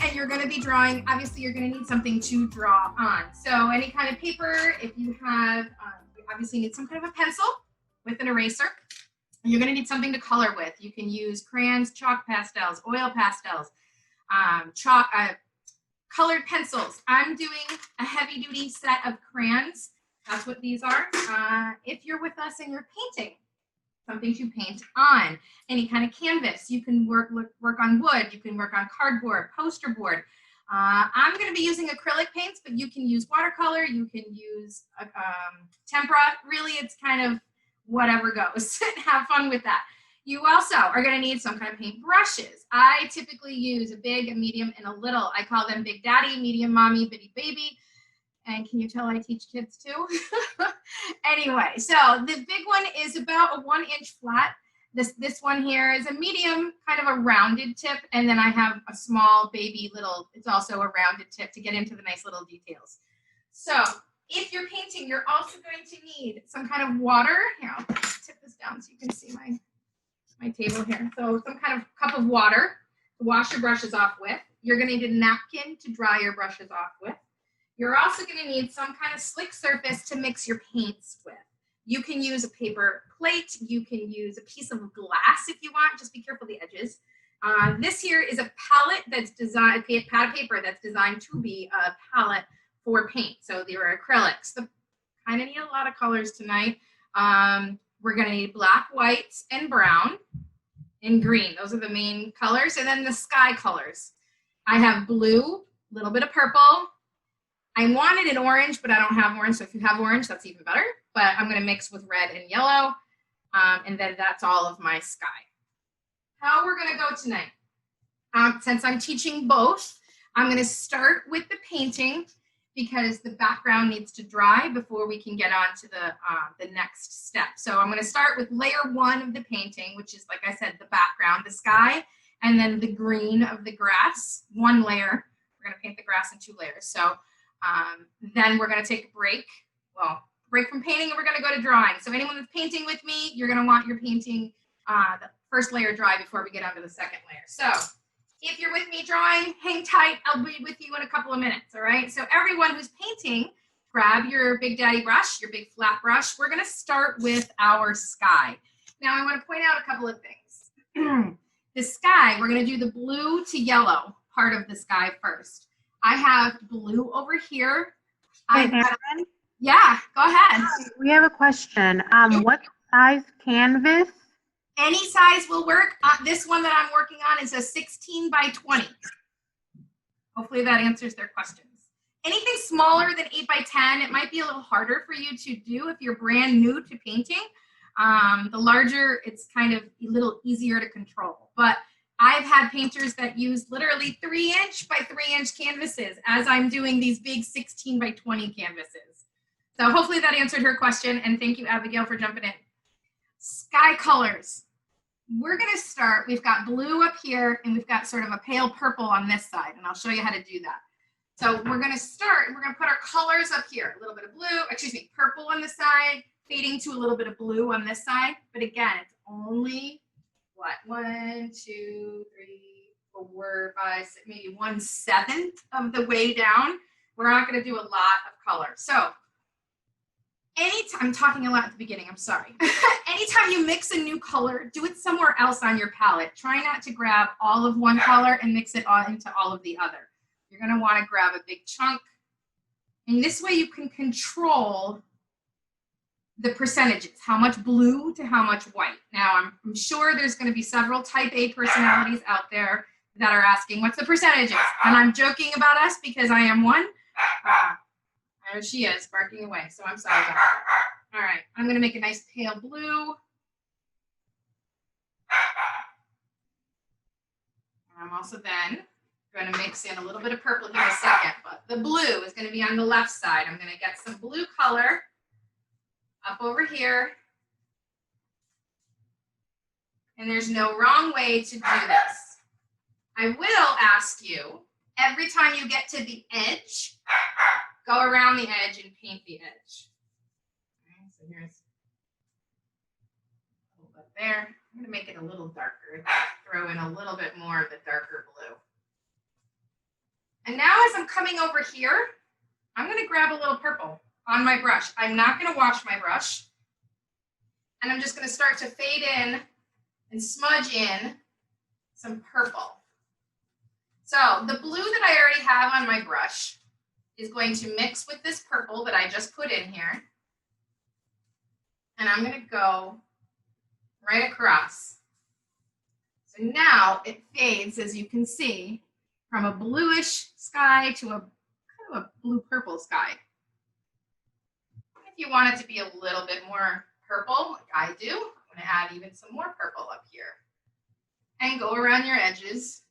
and you're going to be drawing, obviously you're going to need something to draw on. So any kind of paper, if you have, you obviously need some kind of a pencil with an eraser. You're going to need something to color with. You can use crayons, chalk pastels, oil pastels, colored pencils. I'm doing a heavy duty set of crayons. That's what these are. If you're with us and you're painting, something to paint on, any kind of canvas. You can work on wood. You can work on cardboard, poster board. I'm going to be using acrylic paints, but you can use watercolor. You can use tempera. Really, it's kind of whatever goes. Have fun with that. You also are going to need some kind of paint brushes. I typically use a big, a medium, and a little. I call them Big Daddy, Medium Mommy, Bitty Baby. And can you tell I teach kids too? Anyway, so the big one is about a 1-inch flat. This one here is a medium, kind of a rounded tip. And then I have a small baby little, it's also a rounded tip to get into the nice little details. So if you're painting, you're also going to need some kind of water. Here, I'll tip this down so you can see my table here. So some kind of cup of water to wash your brushes off with. You're going to need a napkin to dry your brushes off with. You're also going to need some kind of slick surface to mix your paints with. You can use a paper plate. You can use a piece of glass if you want. Just be careful of the edges. This here is a palette that's designed, a pad of paper that's designed to be a palette for paint. So there are acrylics. The kind of need a lot of colors tonight. We're going to need black, white, and brown, and green. Those are the main colors. And then the sky colors. I have blue, a little bit of purple. I wanted an orange, but I don't have orange. So if you have orange, that's even better. But I'm going to mix with red and yellow. And then that's all of my sky. How we're going to go tonight. Since I'm teaching both, I'm going to start with the painting because the background needs to dry before we can get on to the next step. So I'm going to start with layer 1 of the painting, which is, like I said, the background, the sky, and then the green of the grass. 1 layer. We're going to paint the grass in 2 layers. So then we're going to take a break. Well, break from painting, and we're going to go to drawing. So anyone that's painting with me, you're going to want your painting, the first layer dry before we get onto the second layer. So if you're with me drawing, hang tight. I'll be with you in a couple of minutes, all right? So everyone who's painting, grab your Big Daddy brush, your big flat brush. We're going to start with our sky. Now, I want to point out a couple of things. The sky, we're going to do the blue to yellow part of the sky first. I have blue over here. Yeah, go ahead. We have a question. What size canvas? Any size will work. This one that I'm working on is a 16 by 20. Hopefully that answers their questions. Anything smaller than 8 by 10, it might be a little harder for you to do if you're brand new to painting. The larger, it's kind of a little easier to control. But I've had painters that use literally 3-inch by 3-inch canvases as I'm doing these big 16 by 20 canvases. So hopefully that answered her question, and thank you, Abigail, for jumping in. Sky colors. We're going to start, we've got blue up here, and we've got sort of a pale purple on this side, and I'll show you how to do that. So we're going to start, and we're going to put our colors up here. A little bit of blue, purple on the side, fading to a little bit of blue on this side. But again, it's only, 1, 2, 3, 4, 5, 6, maybe 1/7 of the way down. We're not going to do a lot of color. So anytime, I'm talking a lot at the beginning, I'm sorry. Anytime you mix a new color, do it somewhere else on your palette. Try not to grab all of one color and mix it all into all of the other. You're going to want to grab a big chunk. And this way you can control the percentages, how much blue to how much white. Now, I'm sure there's going to be several type A personalities out there that are asking, what's the percentages? And I'm joking about us because I am one. There she is, barking away, so I'm sorry about that. All right, I'm going to make a nice pale blue. I'm also then going to mix in a little bit of purple here in a second, but the blue is going to be on the left side. I'm going to get some blue color up over here. And there's no wrong way to do this. I will ask you, every time you get to the edge, go around the edge and paint the edge. Okay, so here's a little bit there. I'm going to make it a little darker. Throw in a little bit more of the darker blue. And now as I'm coming over here, I'm gonna grab a little purple on my brush. I'm not gonna wash my brush. And I'm just gonna start to fade in and smudge in some purple. So the blue that I already have on my brush is going to mix with this purple that I just put in here. And I'm gonna go right across. So now it fades, as you can see, from a bluish sky to a kind of a blue-purple sky. If you want it to be a little bit more purple, like I do, I'm gonna add even some more purple up here. And go around your edges.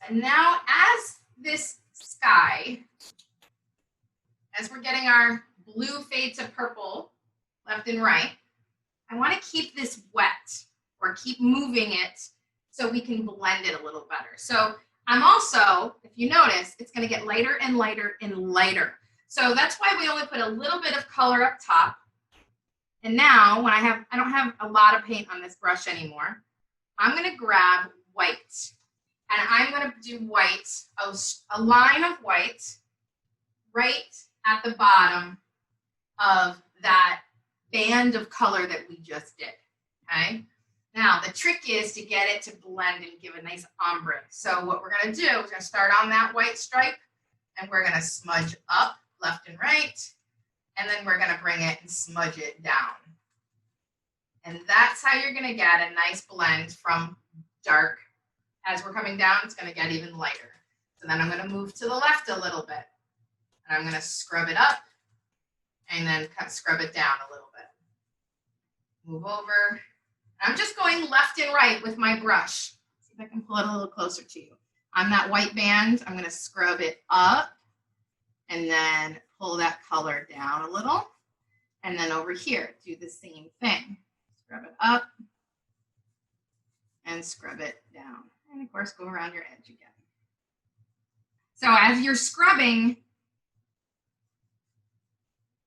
And now as this sky, as we're getting our blue fade to purple left and right, I want to keep this wet or keep moving it so we can blend it a little better. So I'm also, if you notice, it's going to get lighter and lighter and lighter. So that's why we only put a little bit of color up top. And now when I don't have a lot of paint on this brush anymore, I'm going to grab white. And I'm going to do white, a line of white right at the bottom of that band of color that we just did, okay? Now, the trick is to get it to blend and give a nice ombre. So what we're going to do is we're going to start on that white stripe, and we're going to smudge up left and right, and then we're going to bring it and smudge it down. And that's how you're going to get a nice blend from dark. As we're coming down, it's going to get even lighter. So then I'm going to move to the left a little bit. And I'm going to scrub it up and then scrub it down a little bit. Move over. I'm just going left and right with my brush. See if I can pull it a little closer to you. On that white band, I'm going to scrub it up and then pull that color down a little. And then over here, do the same thing. Scrub it up and scrub it down. And of course, go around your edge again. So as you're scrubbing,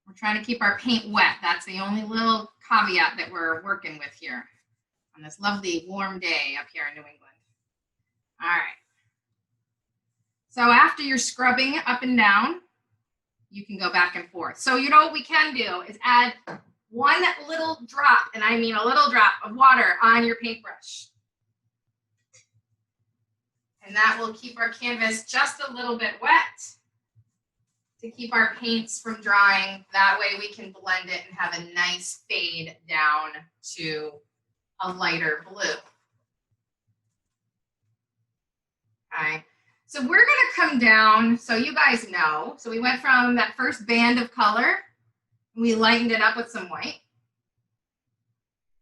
we're trying to keep our paint wet. That's the only little caveat that we're working with here on this lovely warm day up here in New England. All right. So after you're scrubbing up and down, you can go back and forth. So you know what we can do is add one little drop, and I mean a little drop of water on your paintbrush. And that will keep our canvas just a little bit wet to keep our paints from drying. That way we can blend it and have a nice fade down to a lighter blue. Okay, so we're gonna come down, so you guys know. So we went from that first band of color, and we lightened it up with some white.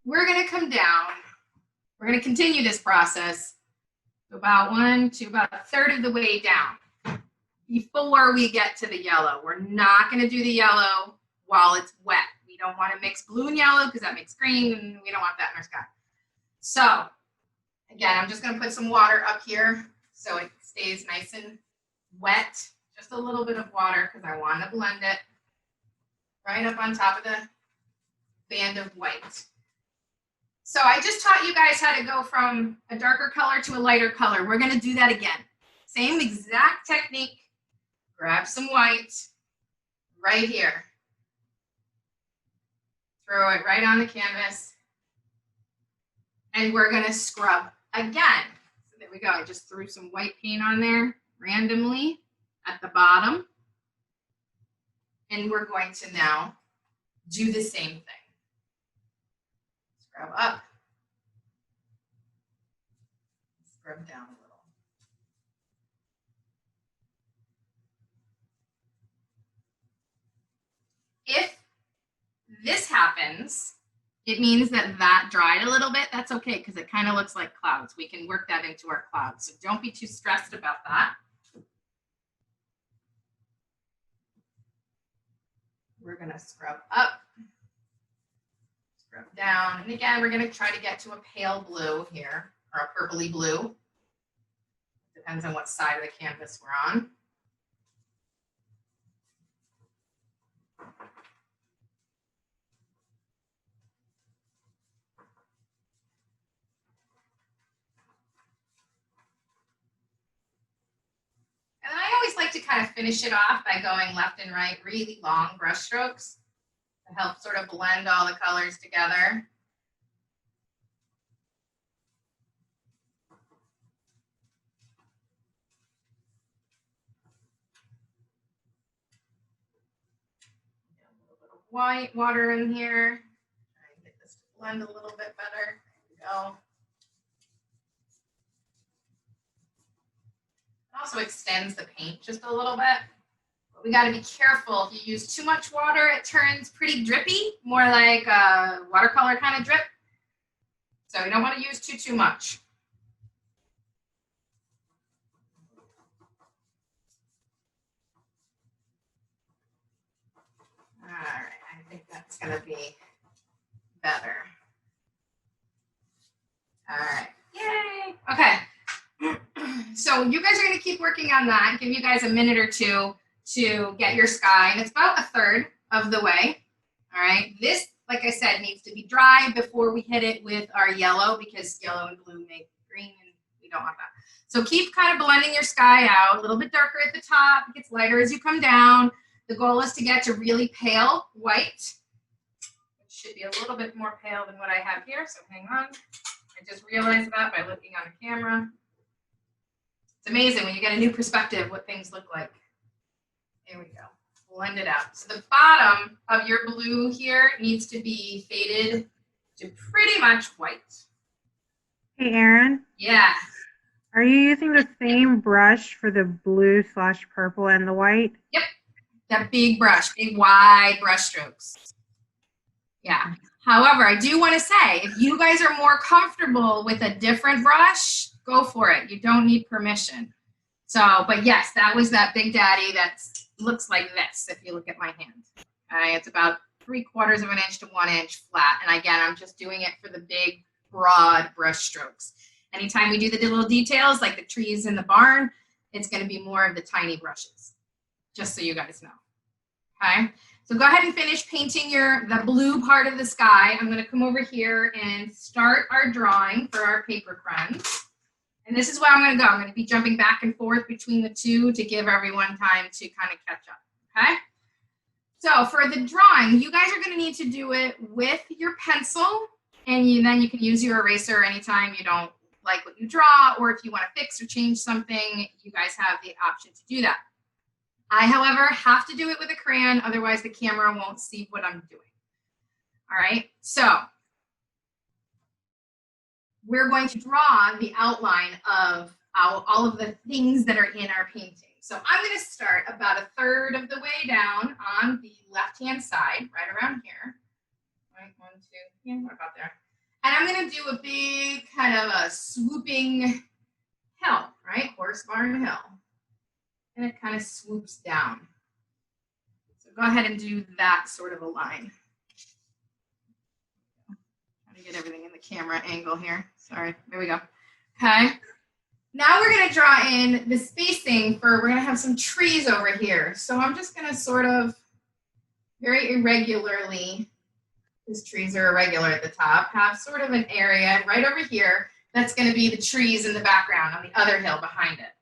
We're gonna come down, we're gonna continue this process about a third of the way down before we get to the yellow. We're not going to do the yellow while it's wet. We don't want to mix blue and yellow because that makes green, and we don't want that in our sky. So again, I'm just going to put some water up here so it stays nice and wet. Just a little bit of water because I want to blend it right up on top of the band of white. So I just taught you guys how to go from a darker color to a lighter color. We're going to do that again. Same exact technique. Grab some white right here. Throw it right on the canvas. And we're going to scrub again. So there we go. I just threw some white paint on there randomly at the bottom. And we're going to now do the same thing. Scrub up, scrub down a little. If this happens, it means that dried a little bit. That's okay because it kind of looks like clouds. We can work that into our clouds. So don't be too stressed about that. We're going to scrub up. Scrub down, and again, we're going to try to get to a pale blue here, or a purpley blue. Depends on what side of the canvas we're on. kind of finish it off by going left and right, really long brush strokes to help sort of blend all the colors together. White water in here. Try and get this to blend a little bit better. There we go. It also extends the paint just a little bit. But we got to be careful. If you use too much water, it turns pretty drippy, more like a watercolor kind of drip. So you don't want to use too much. All right, I think that's going to be better. All right, yay. Okay, so you guys are going to keep working on that. Give you guys a minute or two to get your sky, and it's about a third of the way. All right, this, like I said, needs to be dry before we hit it with our yellow, because yellow and blue make green, and we don't want that. So keep kind of blending your sky out, a little bit darker at the top. It gets lighter as you come down. The goal is to get to really pale white, which should be a little bit more pale than what I have here, so hang on. I just realized that by looking on the camera. It's amazing when you get a new perspective what things look like. There we go. Blend it out. So the bottom of your blue here needs to be faded to pretty much white. Hey, Erin. Yeah. Are you using the same brush for the blue/purple and the white? Yep. That big brush, big wide brush strokes. Yeah. However, I do want to say, if you guys are more comfortable with a different brush, go for it. You don't need permission. So, but yes, that was that Big Daddy that looks like this if you look at my hand. Okay, it's about 3/4 of an inch to 1 inch flat. And again, I'm just doing it for the big, broad brush strokes. Anytime we do the little details, like the trees in the barn, it's going to be more of the tiny brushes, just so you guys know. Okay, so go ahead and finish painting the blue part of the sky. I'm going to come over here and start our drawing for our paper crayons. And this is where I'm going to go. I'm going to be jumping back and forth between the two to give everyone time to kind of catch up. Okay, so for the drawing, you guys are going to need to do it with your pencil, and then you can use your eraser anytime you don't like what you draw, or if you want to fix or change something, you guys have the option to do that. I, however, have to do it with a crayon, otherwise the camera won't see what I'm doing. All right, so we're going to draw the outline of all of the things that are in our painting. So I'm going to start about 1/3 of the way down on the left-hand side, right around here. Right, 1, 2, yeah, what about there? And I'm going to do a big kind of a swooping hill, right? Horse barn hill. And it kind of swoops down. So go ahead and do that sort of a line. Trying to get everything in the camera angle here. Sorry, there we go. Okay. Now we're going to draw in the spacing we're going to have some trees over here. So I'm just going to sort of very irregularly, these trees are irregular at the top, have sort of an area right over here that's going to be the trees in the background on the other hill behind it.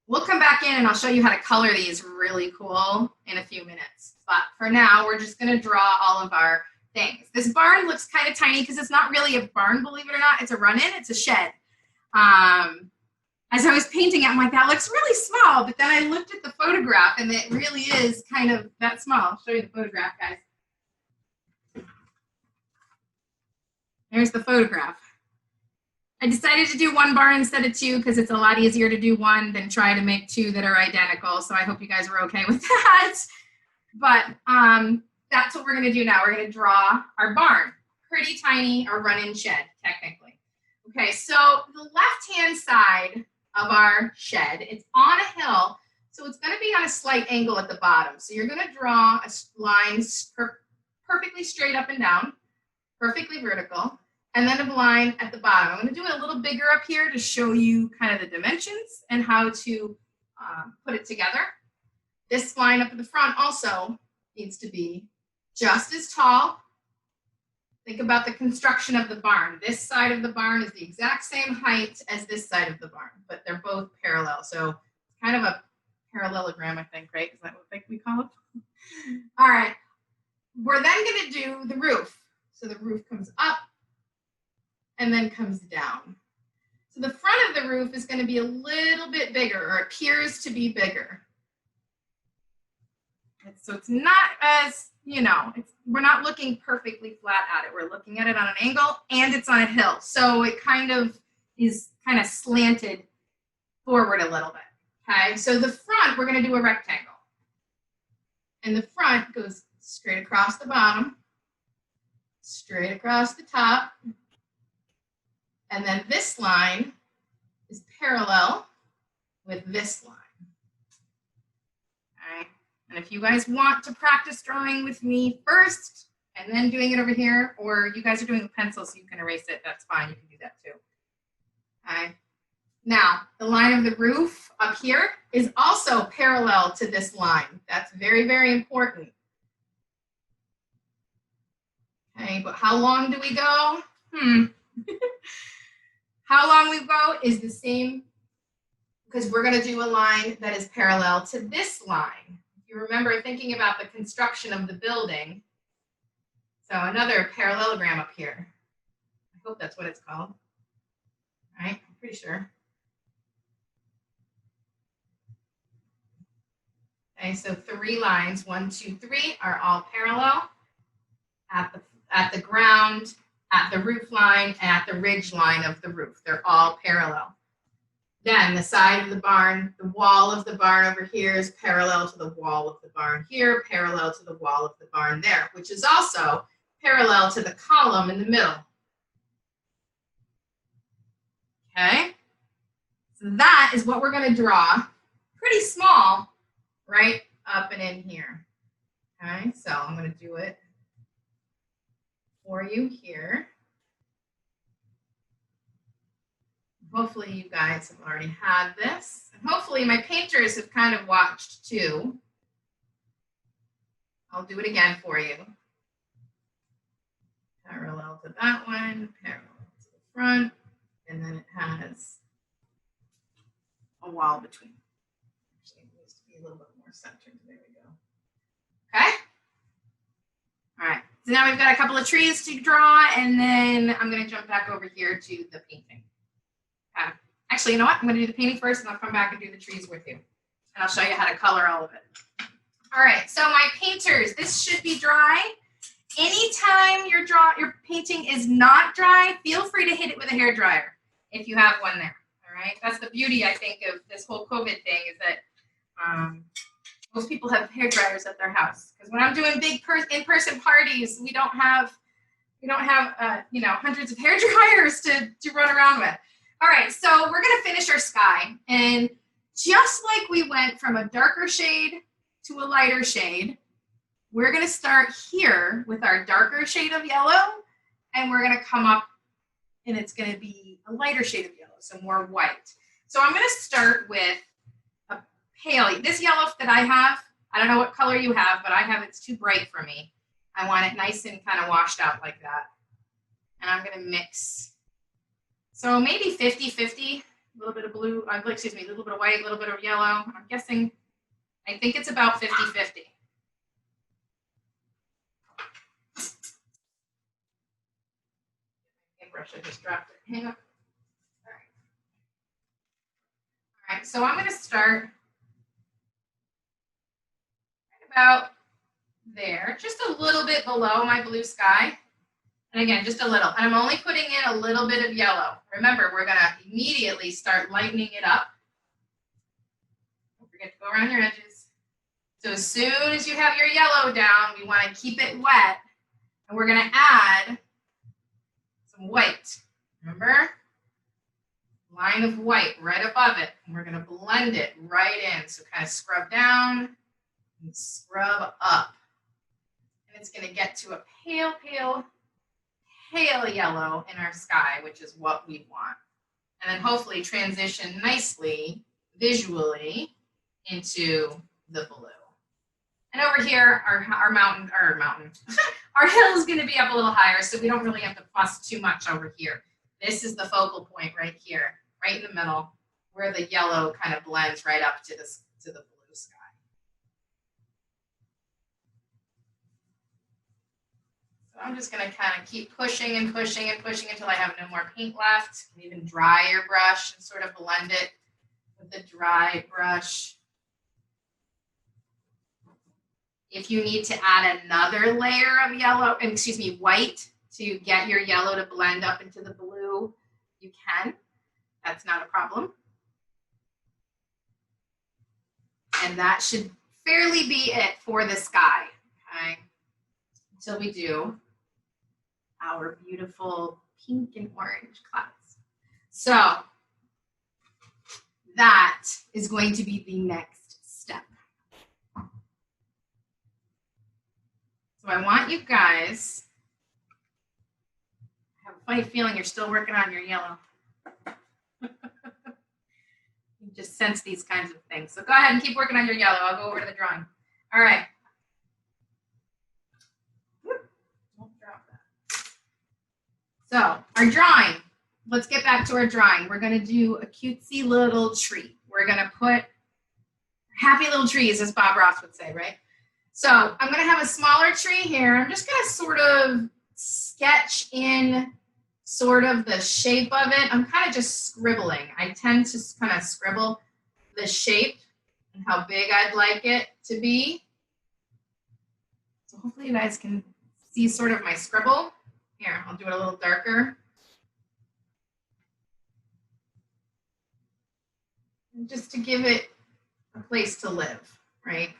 We'll come back in and I'll show you how to color these really cool in a few minutes. But for now, we're just going to draw all of our things. This barn looks kind of tiny because it's not really a barn, believe it or not. It's a run-in, it's a shed. As I was painting it, I'm like, that looks really small. But then I looked at the photograph and it really is kind of that small. I'll show you the photograph, guys. There's the photograph. I decided to do one barn instead of two because it's a lot easier to do one than try to make two that are identical. So I hope you guys are okay with that. But that's what we're going to do now. We're going to draw our barn. Pretty tiny, our run-in shed, technically. Okay, so the left-hand side of our shed, it's on a hill, so it's going to be on a slight angle at the bottom. So you're going to draw a line perfectly straight up and down, perfectly vertical, and then a line at the bottom. I'm going to do it a little bigger up here to show you kind of the dimensions and how to put it together. This line up at the front also needs to be just as tall. Think about the construction of the barn. This side of the barn is the exact same height as this side of the barn, but they're both parallel. So kind of a parallelogram, I think, right? Is that what we call it? All right. We're then going to do the roof. So the roof comes up and then comes down. So the front of the roof is going to be a little bit bigger, or appears to be bigger. So it's not as, you know, we're not looking perfectly flat at it. We're looking at it on an angle, and it's on a hill. So it kind of is kind of slanted forward a little bit. Okay, so the front, we're going to do a rectangle. And the front goes straight across the bottom, straight across the top, and then this line is parallel with this line. All right, and if you guys want to practice drawing with me first and then doing it over here, or you guys are doing with pencil so you can erase it, that's fine, you can do that too. Okay. Now, the line of the roof up here is also parallel to this line. That's very, very important. Okay, but how long do we go? How long we go is the same, because we're going to do a line that is parallel to this line. If you remember thinking about the construction of the building, so another parallelogram up here. I hope that's what it's called. All right, I'm pretty sure. Okay, so 3 lines, 1, 2, 3, are all parallel at the ground, at the roof line, and at the ridge line of the roof. They're all parallel. Then the side of the barn, the wall of the barn over here is parallel to the wall of the barn here, parallel to the wall of the barn there, which is also parallel to the column in the middle. Okay, so that is what we're going to draw, pretty small, right up and in here. Okay, so I'm going to do it for you here. Hopefully you guys have already had this. And hopefully my painters have kind of watched too. I'll do it again for you. Parallel to that one, parallel to the front, and then it has a wall between. Actually, it needs to be a little bit more centered. There we go. Okay? All right. So now we've got a couple of trees to draw, and then I'm going to jump back over here to the painting. Actually, you know what? I'm going to do the painting first, and I'll come back and do the trees with you. And I'll show you how to color all of it. All right. So my painters, this should be dry. Anytime your painting is not dry, feel free to hit it with a hairdryer if you have one there. All right. That's the beauty, I think, of this whole COVID thing, is that most people have hairdryers at their house. Because when I'm doing big in-person parties, we don't have you know, hundreds of hairdryers to run around with. All right, so we're gonna finish our sky, and just like we went from a darker shade to a lighter shade, we're gonna start here with our darker shade of yellow, and we're gonna come up, and it's gonna be a lighter shade of yellow, so more white. So I'm gonna start with a pale, this yellow that I have, I don't know what color you have, but I have, it's too bright for me. I want it nice and kind of washed out like that. And I'm gonna mix, so maybe 50-50, a little bit of blue, excuse me, a little bit of white, a little bit of yellow. I'm guessing, I think it's about 50-50. Paintbrush, I just dropped it. Hang on. All right, so I'm going to start right about there, just a little bit below my blue sky. And again, just a little. And I'm only putting in a little bit of yellow. Remember, we're going to immediately start lightening it up. Don't forget to go around your edges. So as soon as you have your yellow down, we want to keep it wet. And we're going to add some white. Remember? Line of white right above it. And we're going to blend it right in. So kind of scrub down and scrub up. And it's going to get to a pale, pale yellow in our sky, which is what we want. And then hopefully transition nicely, visually, into the blue. And over here, our mountain, our hill is going to be up a little higher, so we don't really have to fuss too much over here. This is the focal point right here, right in the middle. where the yellow kind of blends right up to the blue sky. So I'm just going to kind of keep pushing and pushing and pushing until I have no more paint left. You can even dry your brush and sort of blend it with the dry brush. If you need to add another layer of white to get your yellow to blend up into the blue, you can. That's not a problem. And that should fairly be it for the sky, okay? Until we do our beautiful pink and orange clouds. So that is going to be the next step. So I want you guys, I have a funny feeling you're still working on your yellow. You just sense these kinds of things. So go ahead and keep working on your yellow. I'll go over to the drawing. All right. Don't drop that. So our drawing, let's get back to our drawing. We're going to do a cutesy little tree. We're going to put happy little trees, as Bob Ross would say, right? So I'm going to have a smaller tree here. I'm just going to sort of sketch in sort of the shape of it. I'm kind of just scribbling. I tend to kind of scribble the shape and how big I'd like it to be. So hopefully you guys can see sort of my scribble. Here, I'll do it a little darker. And just to give it a place to live, right?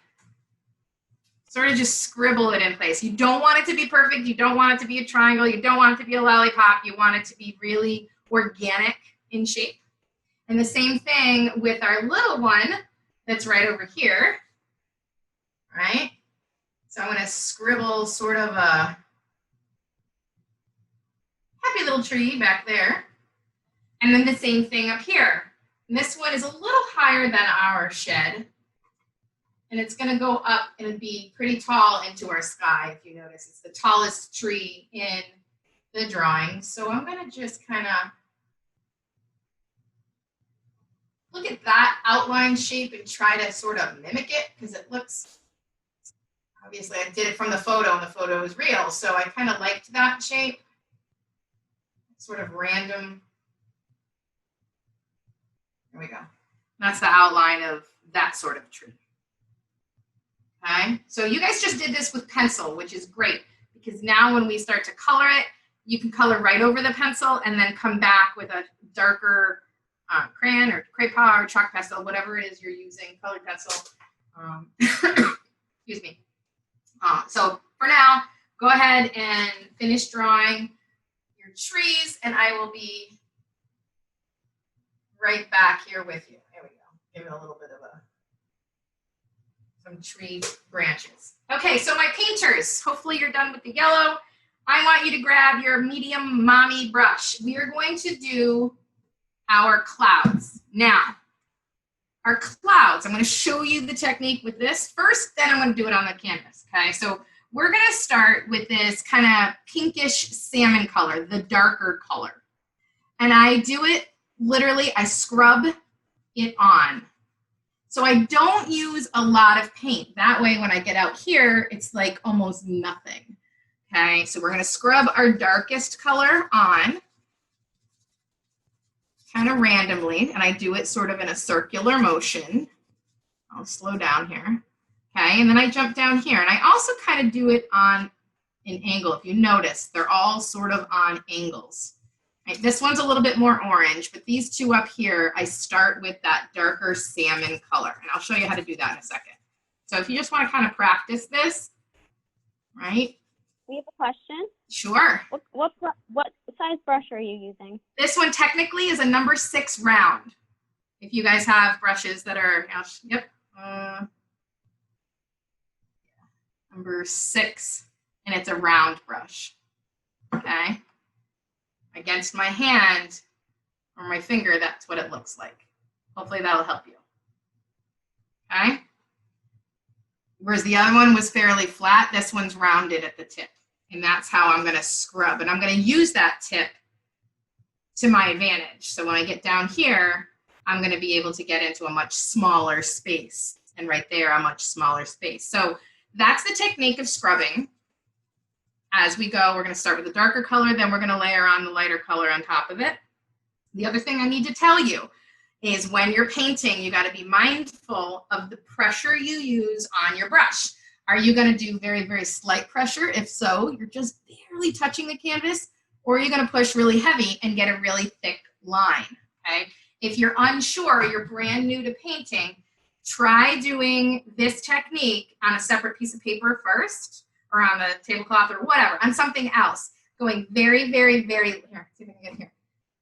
Sort of just scribble it in place. You don't want it to be perfect. You don't want it to be a triangle. You don't want it to be a lollipop. You want it to be really organic in shape. And the same thing with our little one that's right over here, right? So I'm going to scribble sort of a happy little tree back there. And then the same thing up here. And this one is a little higher than our shed. And it's going to go up and be pretty tall into our sky, if you notice. It's the tallest tree in the drawing. So I'm going to just kind of look at that outline shape and try to sort of mimic it, because it looks, obviously I did it from the photo and the photo is real. So I kind of liked that shape. Sort of random. There we go. That's the outline of that sort of tree. Okay, so you guys just did this with pencil, which is great, because now when we start to color it, you can color right over the pencil and then come back with a darker crayon or crayons or chalk pencil, whatever it is you're using, colored pencil. Excuse me. So for now, go ahead and finish drawing your trees, and I will be right back here with you. There we go. Give it a little bit of some tree branches. Okay, so my painters, hopefully you're done with the yellow. I want you to grab your medium mommy brush. We are going to do our clouds. Now, our clouds, I'm going to show you the technique with this first, then I'm going to do it on the canvas, okay? So we're going to start with this kind of pinkish salmon color, the darker color. And I do it, literally, I scrub it on. So I don't use a lot of paint. That way, when I get out here, it's like almost nothing. Okay, so we're going to scrub our darkest color on, kind of randomly, and I do it sort of in a circular motion. I'll slow down here. Okay, and then I jump down here, and I also kind of do it on an angle. If you notice, they're all sort of on angles. Right, this one's a little bit more orange, but these two up here, I start with that darker salmon color, and I'll show you how to do that in a second. So if you just want to kind of practice this, right? We have a question. Sure. What size brush are you using? This one technically is a number 6 round. If you guys have brushes that are, yep, number 6, and it's a round brush. Okay. Against my hand or my finger, that's what it looks like. Hopefully that'll help you. Okay. Whereas the other one was fairly flat, this one's rounded at the tip. And that's how I'm going to scrub. And I'm going to use that tip to my advantage. So when I get down here, I'm going to be able to get into a much smaller space. And right there, a much smaller space. So that's the technique of scrubbing. As we go, we're going to start with the darker color, then we're going to layer on the lighter color on top of it. The other thing I need to tell you is when you're painting, you got to be mindful of the pressure you use on your brush. Are you going to do very, very slight pressure? If so, you're just barely touching the canvas, or are you going to push really heavy and get a really thick line, okay? If you're unsure, you're brand new to painting, try doing this technique on a separate piece of paper first, or on the tablecloth or whatever, on something else. Going very, very, very, here, see if I can get here.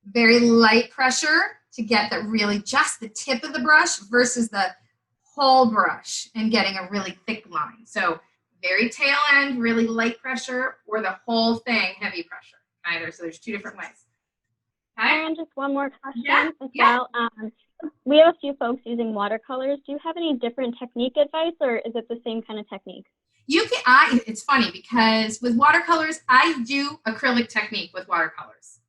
Very light pressure to get the really just the tip of the brush versus the whole brush and getting a really thick line. So very tail end, really light pressure, or the whole thing, heavy pressure. Either. So there's two different ways. Okay. And just one more question Yeah, as yeah. well. We have a few folks using watercolors. Do you have any different technique advice, or is it the same kind of technique? You can, it's funny because with watercolors, I do acrylic technique with watercolors.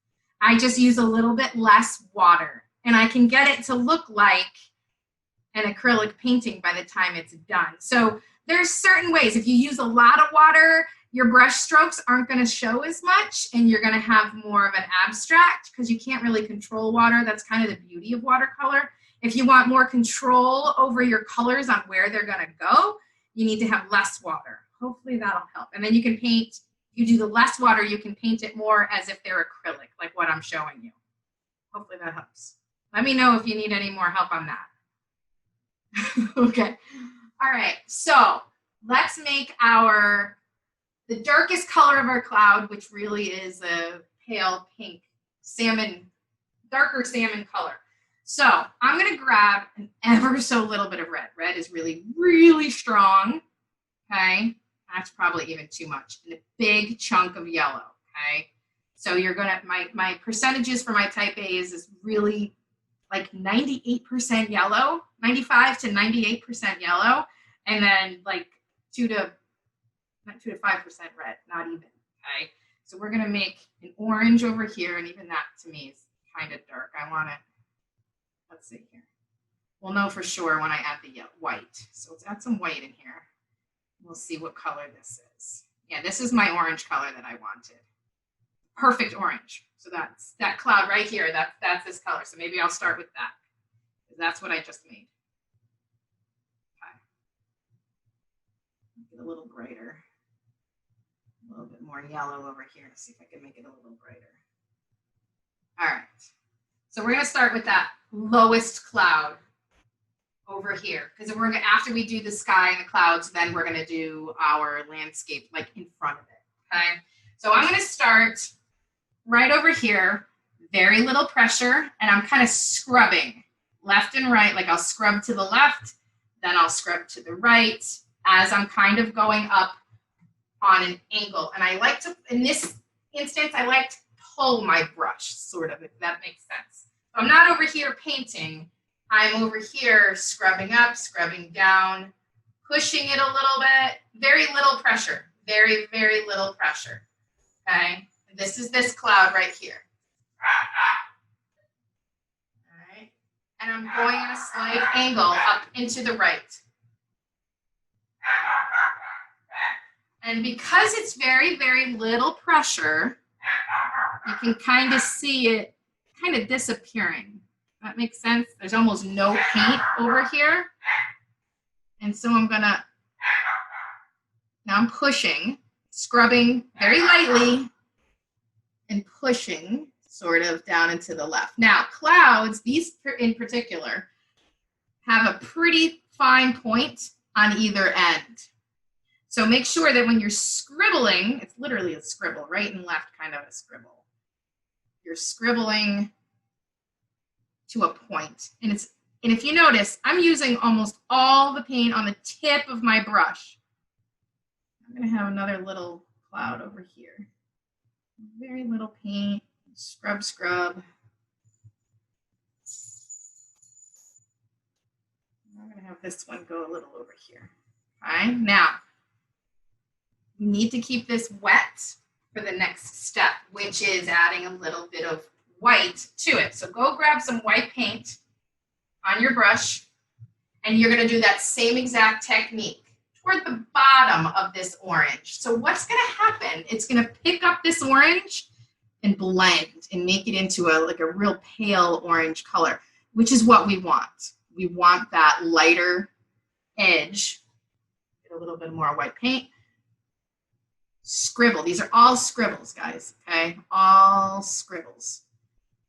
I just use a little bit less water and I can get it to look like an acrylic painting by the time it's done. So there's certain ways. If you use a lot of water, your brush strokes aren't going to show as much and you're going to have more of an abstract because you can't really control water. That's kind of the beauty of watercolor. If you want more control over your colors on where they're going to go, you need to have less water. Hopefully that'll help. And then you can paint, if you do the less water, you can paint it more as if they're acrylic, like what I'm showing you. Hopefully that helps. Let me know if you need any more help on that. Okay. All right. So let's make the darkest color of our cloud, which really is a pale pink, salmon, darker salmon color. So I'm going to grab an ever so little bit of red. Red is really, really strong. Okay. That's probably even too much. And a big chunk of yellow. Okay. So you're going to, my percentages for my type A is really like 98% yellow, 95 to 98% yellow. And then like 2 to 5% red, not even. Okay. So we're going to make an orange over here. And even that to me is kind of dark. I want it. Let's see here. We'll know for sure when I add the white. So let's add some white in here. We'll see what color this is. Yeah, this is my orange color that I wanted. Perfect orange. So that's that cloud right here. That's this color. So maybe I'll start with that. That's what I just made. Okay. Make it a little brighter. A little bit more yellow over here to see if I can make it a little brighter. All right. So we're going to start with that lowest cloud over here, because we're going after we do the sky and the clouds, then we're going to do our landscape like in front of it. Okay. So I'm going to start right over here, very little pressure, and I'm kind of scrubbing left and right. Like I'll scrub to the left, then I'll scrub to the right as I'm kind of going up on an angle. And I like to, in this instance, I like to pull my brush, sort of, if that makes sense. So I'm not over here painting. I'm over here scrubbing up, scrubbing down, pushing it a little bit, very little pressure, very, very little pressure, okay? And this is this cloud right here. All right, and I'm going at a slight angle up into the right. And because it's very, very little pressure, you can kind of see it kind of disappearing. That makes sense? There's almost no paint over here. And so now I'm pushing, scrubbing very lightly and pushing sort of down into the left. Now, clouds, these in particular, have a pretty fine point on either end. So make sure that when you're scribbling, it's literally a scribble, right and left kind of a scribble. You're scribbling to a point. And if you notice, I'm using almost all the paint on the tip of my brush. I'm going to have another little cloud over here. Very little paint, scrub, scrub. I'm going to have this one go a little over here. Okay, now you need to keep this wet for the next step, which is adding a little bit of white to it. So go grab some white paint on your brush, and you're going to do that same exact technique toward the bottom of this orange. So what's going to happen? It's going to pick up this orange and blend and make it into like a real pale orange color, which is what we want. We want that lighter edge. Get a little bit more white paint. Scribble. These are all scribbles, guys, okay? All scribbles.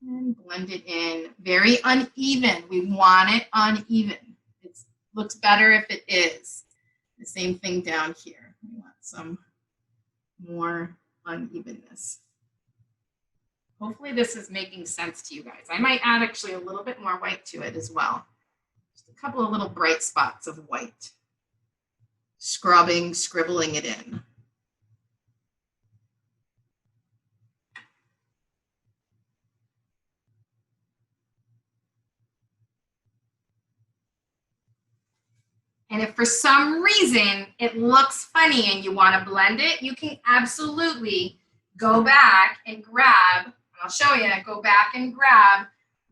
And blend it in. Very uneven. We want it uneven. It looks better if it is. The same thing down here. We want some more unevenness. Hopefully this is making sense to you guys. I might add actually a little bit more white to it as well. Just a couple of little bright spots of white. Scrubbing, scribbling it in. And if for some reason it looks funny and you want to blend it, you can absolutely go back and grab, I'll show you, go back and grab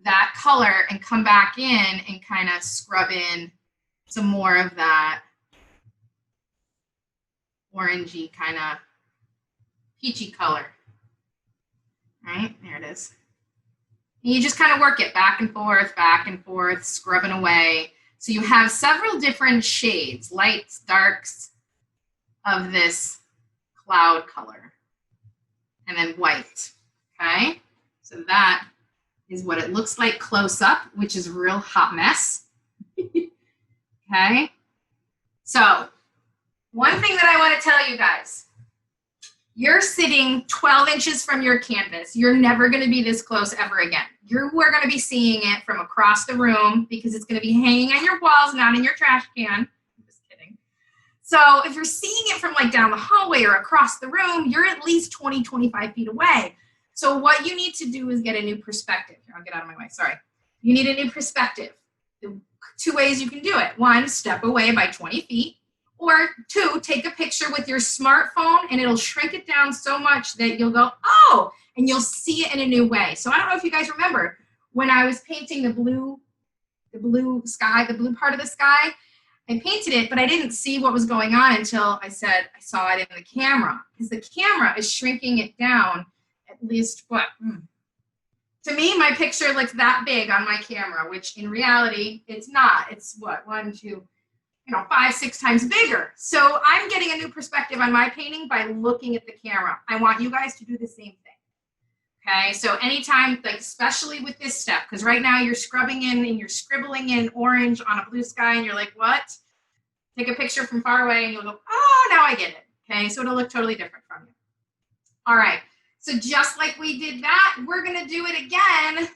that color and come back in and kind of scrub in some more of that orangey kind of peachy color. Right, there it is. And you just kind of work it back and forth, scrubbing away. So you have several different shades, lights, darks of this cloud color. And then white, okay? So that is what it looks like close up, which is a real hot mess. Okay? So one thing that I want to tell you guys, you're sitting 12 inches from your canvas. You're never going to be this close ever again. You are going to be seeing it from across the room because it's going to be hanging on your walls, not in your trash can. I'm just kidding. So if you're seeing it from like down the hallway or across the room, you're at least 20, 25 feet away. So what you need to do is get a new perspective. Here, I'll get out of my way, sorry. You need a new perspective. Two ways you can do it. One, step away by 20 feet. Or two, take a picture with your smartphone and it'll shrink it down so much that you'll go, oh, and you'll see it in a new way. So I don't know if you guys remember when I was painting the blue sky, the blue part of the sky, I painted it, but I didn't see what was going on until I said I saw it in the camera, because the camera is shrinking it down at least what? To me, my picture looks that big on my camera, which in reality, it's not. It's what, 1, 2, 5, 6 times bigger. So I'm getting a new perspective on my painting by looking at the camera. I want you guys to do the same thing. Okay, so anytime, like especially with this step, because right now you're scrubbing in and you're scribbling in orange on a blue sky and you're like, what? Take a picture from far away and you'll go, oh, now I get it. Okay, so it'll look totally different from you. All right, so just like we did that, we're gonna do it again.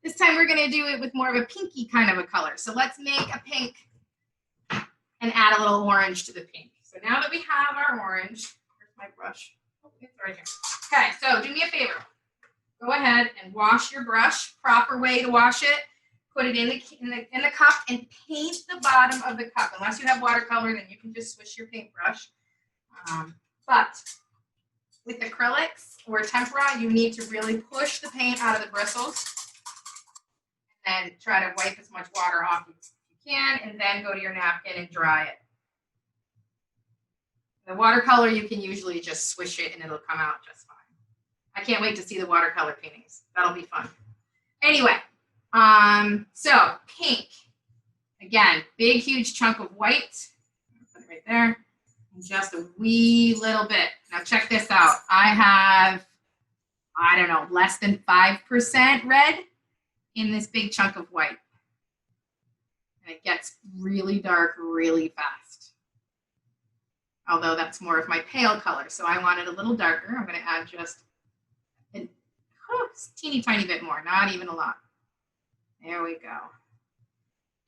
This time we're gonna do it with more of a pinky kind of a color. So let's make a pink and add a little orange to the pink. So now that we have our orange, where's my brush? Oh, it's right here. Okay, so do me a favor. Go ahead and wash your brush, proper way to wash it. Put it in the cup and paint the bottom of the cup. Unless you have watercolor, then you can just swish your paintbrush. But with acrylics or tempera, you need to really push the paint out of the bristles and try to wipe as much water off as you can, and then go to your napkin and dry it. The watercolor, you can usually just swish it and it'll come out just fine. I can't wait to see the watercolor paintings. That'll be fun. Anyway, so pink. Again, big, huge chunk of white. Put it right there. And just a wee little bit. Now check this out. I have, I don't know, less than 5% red in this big chunk of white. And it gets really dark really fast. Although that's more of my pale color. So I want it a little darker. I'm going to add just a teeny tiny bit more, not even a lot. There we go.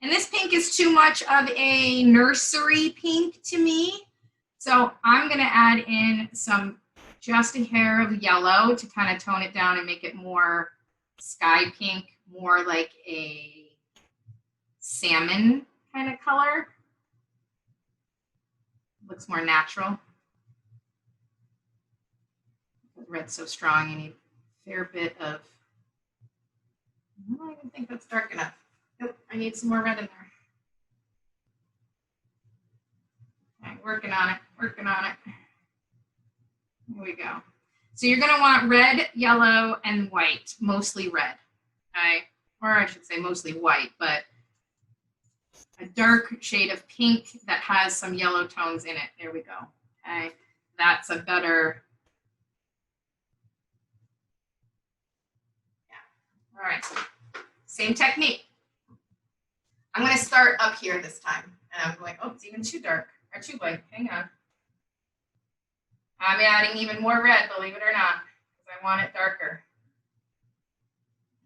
And this pink is too much of a nursery pink to me. So I'm going to add in just a hair of yellow to kind of tone it down and make it more sky pink, more like a salmon kind of color. Looks more natural. Red's so strong, you need a fair bit of, I don't even think that's dark enough. Nope, I need some more red in there. Okay, working on it, working on it. Here we go. So you're gonna want red, yellow, and white, mostly red, okay? Or I should say mostly white, but a dark shade of pink that has some yellow tones in it. There we go, okay? That's a better, yeah. All right, so same technique. I'm gonna start up here this time. And I'm going, oh, it's even too dark, or too light, hang on. I'm adding even more red, believe it or not, because I want it darker.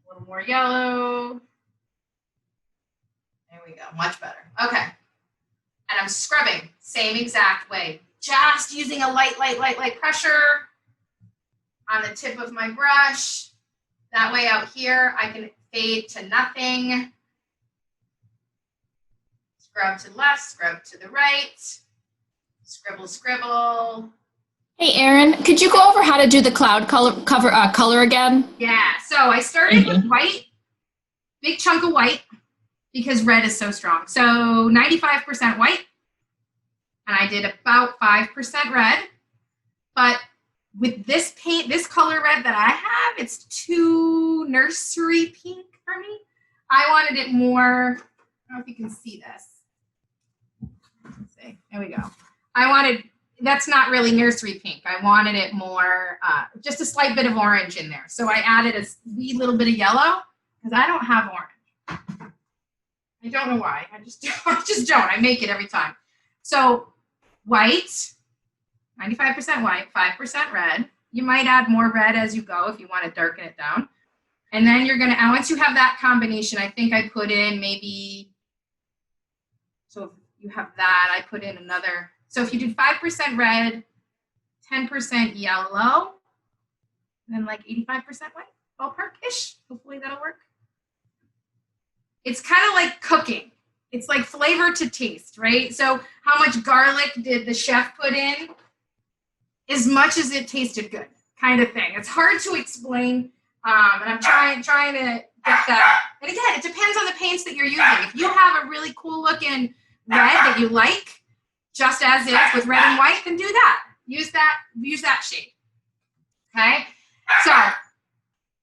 A little more yellow. There we go, much better. Okay, and I'm scrubbing, same exact way. Just using a light pressure on the tip of my brush. That way out here, I can fade to nothing. Scrub to the left, scrub to the right. Scribble, scribble. Hey, Erin, could you go over how to do the cloud color again? Yeah, so I started with white, big chunk of white, because red is so strong. So 95% white, and I did about 5% red. But with this paint, this color red that I have, it's too nursery pink for me. I wanted it more, I don't know if you can see this. Let's see, there we go. I wanted, that's not really nursery pink. I wanted it more, just a slight bit of orange in there. So I added a wee little bit of yellow, because I don't have orange. I don't know why. I just don't. I make it every time. So white, 95% white, 5% red. You might add more red as you go if you want to darken it down. And then you're gonna, and once you have that combination, I think I put in maybe, so if you have that, I put in another, so if you do 5% red, 10% yellow, then like 85% white, ballpark-ish. Hopefully that'll work. It's kind of like cooking. It's like flavor to taste, right? So how much garlic did the chef put in? As much as it tasted good, kind of thing. It's hard to explain, and I'm trying to get that. And again, it depends on the paints that you're using. If you have a really cool looking red that you like, just as is with red and white, then do that. Use that shade. Okay? So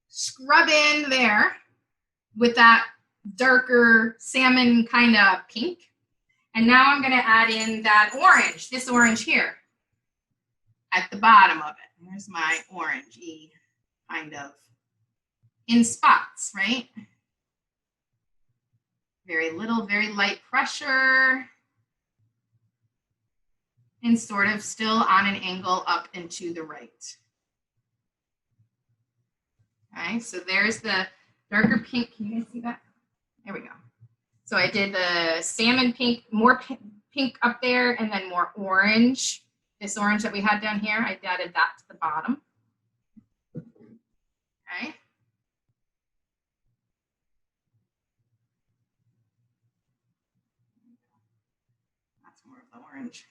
scrub in there with that darker salmon kind of pink. And now I'm gonna add in that orange, this orange here at the bottom of it. There's my orangey kind of in spots, right? Very little, very light pressure. And sort of still on an angle up and to the right. Okay, so there's the darker pink. Can you guys see that? There we go. So I did the salmon pink, more pink up there, and then more orange. This orange that we had down here, I added that to the bottom. Okay. That's more of the orange.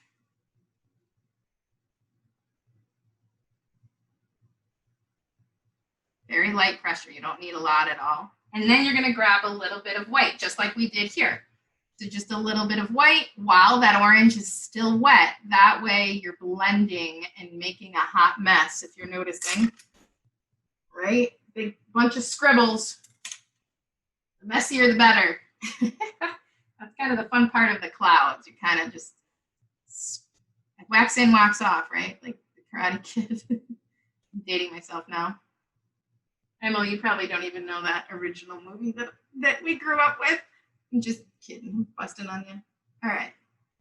Very light pressure. You don't need a lot at all. And then you're going to grab a little bit of white, just like we did here. So just a little bit of white while that orange is still wet. That way you're blending and making a hot mess, if you're noticing. Right? Big bunch of scribbles. The messier, the better. That's kind of the fun part of the clouds. You kind of just wax in, wax off, right? Like the Karate Kid. I'm dating myself now. Emily, you probably don't even know that original movie that we grew up with. I'm just kidding, busting on you. All right,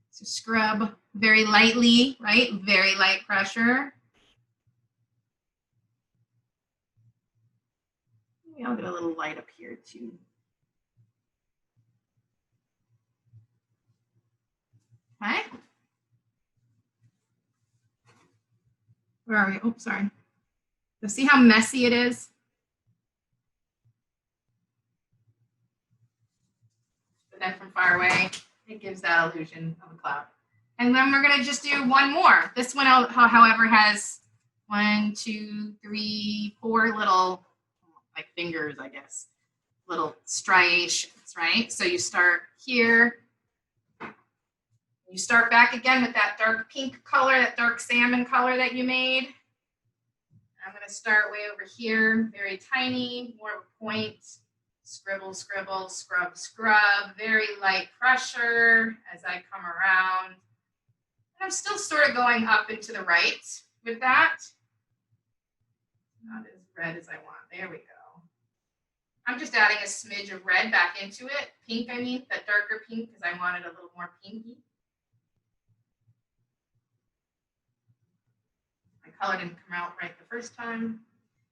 so scrub very lightly, right? Very light pressure. Maybe I'll get a little light up here too. Okay. Where are we? Oh, sorry. So see how messy it is? Then from far away, it gives that illusion of a cloud. And then we're gonna just do one more. This one, however, has 1, 2, 3, 4 little, like fingers, I guess, little striations, right? So you start here. You start back again with that dark pink color, that dark salmon color that you made. I'm going to start way over here, very tiny, more of a point. Scribble, scribble, scrub, scrub, very light pressure as I come around. And I'm still sort of going up and to the right with that. Not as red as I want. There we go. I'm just adding a smidge of red back into it. Pink, I mean, that darker pink, because I want it a little more pinky. My color didn't come out right the first time.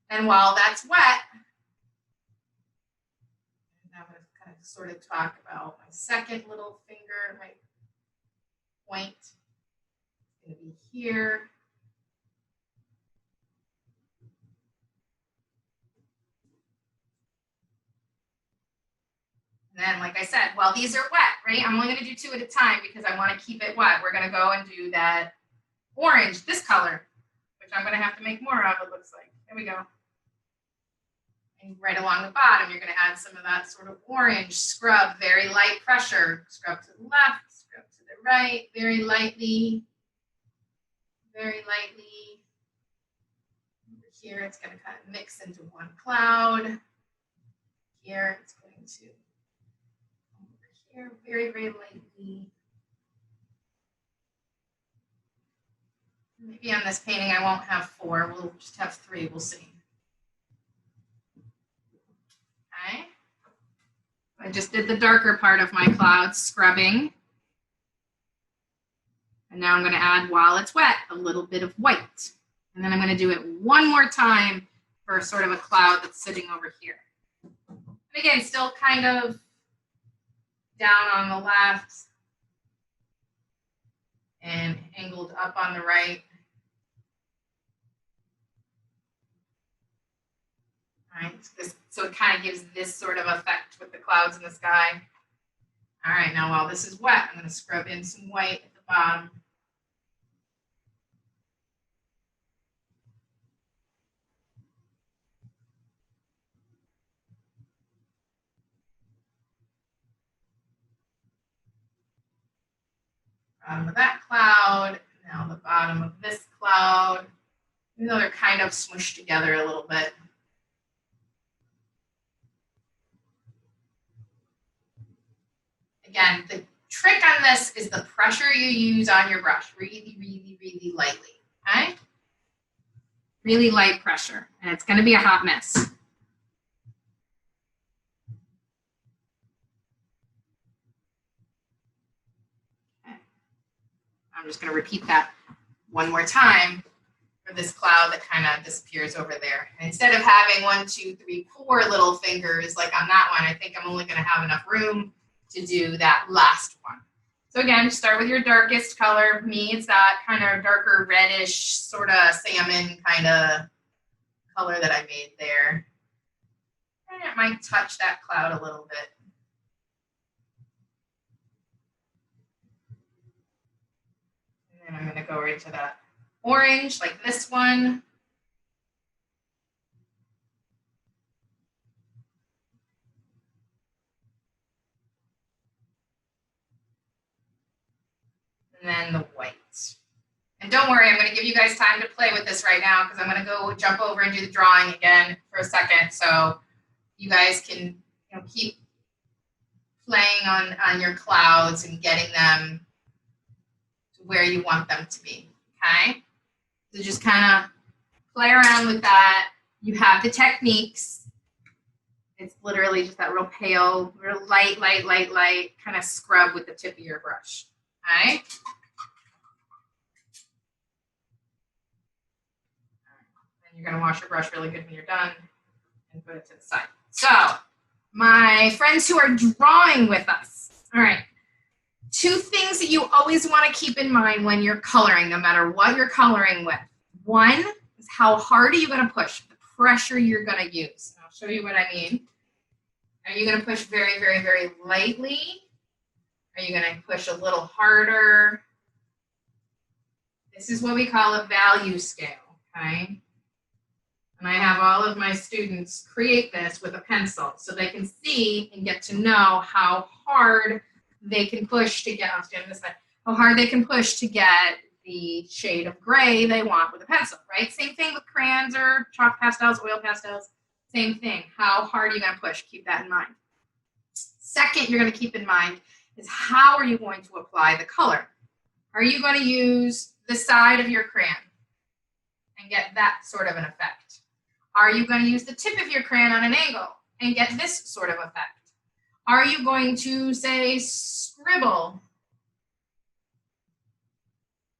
And while that's wet, I'm going to kind of sort of talk about my second little finger, my point. It's going to be here. And then, like I said, well, these are wet, right? I'm only going to do 2 at a time because I want to keep it wet. We're going to go and do that orange, this color, which I'm going to have to make more of, it looks like. There we go. And right along the bottom, you're going to add some of that sort of orange scrub, very light pressure. Scrub to the left, scrub to the right, very lightly, very lightly. Over here, it's going to kind of mix into one cloud. Here, it's going to over here, very, very lightly. Maybe on this painting, I won't have 4. We'll just have 3. We'll see. Okay. I just did the darker part of my cloud, scrubbing. And now I'm going to add, while it's wet, a little bit of white. And then I'm going to do it one more time for sort of a cloud that's sitting over here. And again, still kind of down on the left and angled up on the right. All right, so it kind of gives this sort of effect with the clouds in the sky. All right, now while this is wet, I'm going to scrub in some white at the bottom. Bottom of that cloud, now the bottom of this cloud. Even though they're kind of smushed together a little bit. Again, the trick on this is the pressure you use on your brush, really, really, really lightly, okay? Really light pressure, and it's gonna be a hot mess. Okay. I'm just gonna repeat that one more time for this cloud that kind of disappears over there. And instead of having 1, 2, 3, 4 little fingers like on that one, I think I'm only gonna have enough room to do that last one. So again, start with your darkest color. Me, it's that kind of darker reddish, sort of salmon kind of color that I made there. And it might touch that cloud a little bit. And then I'm going to go right to that orange, like this one. And then the white. And don't worry, I'm going to give you guys time to play with this right now because I'm going to go jump over and do the drawing again for a second so you guys can keep playing on your clouds and getting them to where you want them to be, okay? So just kind of play around with that. You have the techniques. It's literally just that real pale, real light kind of scrub with the tip of your brush. Okay. And you're going to wash your brush really good when you're done and put it to the side. So, my friends who are drawing with us, all right, 2 things that you always want to keep in mind when you're coloring, no matter what you're coloring with. One is how hard are you going to push, the pressure you're going to use. I'll show you what I mean. Are you going to push very, very, very lightly? Are you going to push a little harder? This is what we call a value scale, okay? And I have all of my students create this with a pencil so they can see and get to know how hard they can push to get, I'll stand this way, how hard they can push to get the shade of gray they want with a pencil, right? Same thing with crayons or chalk pastels, oil pastels, same thing. How hard are you going to push? Keep that in mind. Second, you're going to keep in mind is how are you going to apply the color? Are you going to use the side of your crayon and get that sort of an effect? Are you going to use the tip of your crayon on an angle and get this sort of effect? Are you going to, say, scribble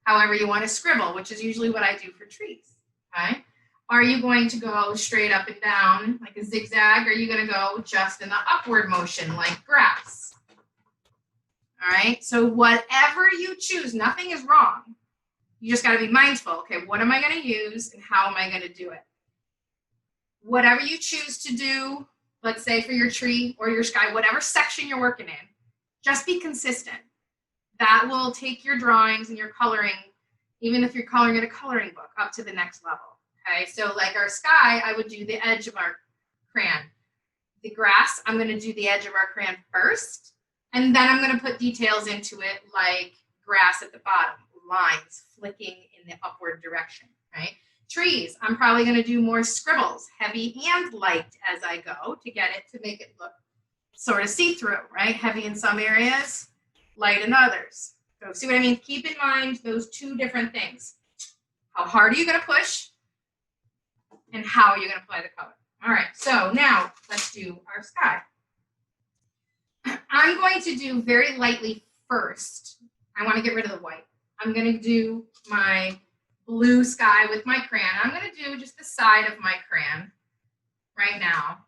however you want to scribble, which is usually what I do for trees, okay? Are you going to go straight up and down like a zigzag, or are you going to go just in the upward motion like grass? All right, so whatever you choose, nothing is wrong. You just got to be mindful, okay, what am I going to use and how am I going to do it? Whatever you choose to do, let's say for your tree or your sky, whatever section you're working in, just be consistent. That will take your drawings and your coloring, even if you're coloring in a coloring book, up to the next level. Okay, so like our sky, I would do the edge of our crayon. The grass, I'm going to do the edge of our crayon first, and then I'm going to put details into it like grass at the bottom, lines flicking in the upward direction, right? Trees, I'm probably going to do more scribbles, heavy and light as I go to get it to make it look sort of see-through, right? Heavy in some areas, light in others. So see what I mean? Keep in mind those two different things. How hard are you going to push? And how are you going to apply the color? All right, so now let's do our sky. I'm going to do very lightly first. I want to get rid of the white. I'm going to do my blue sky with my crayon. I'm going to do just the side of my crayon right now.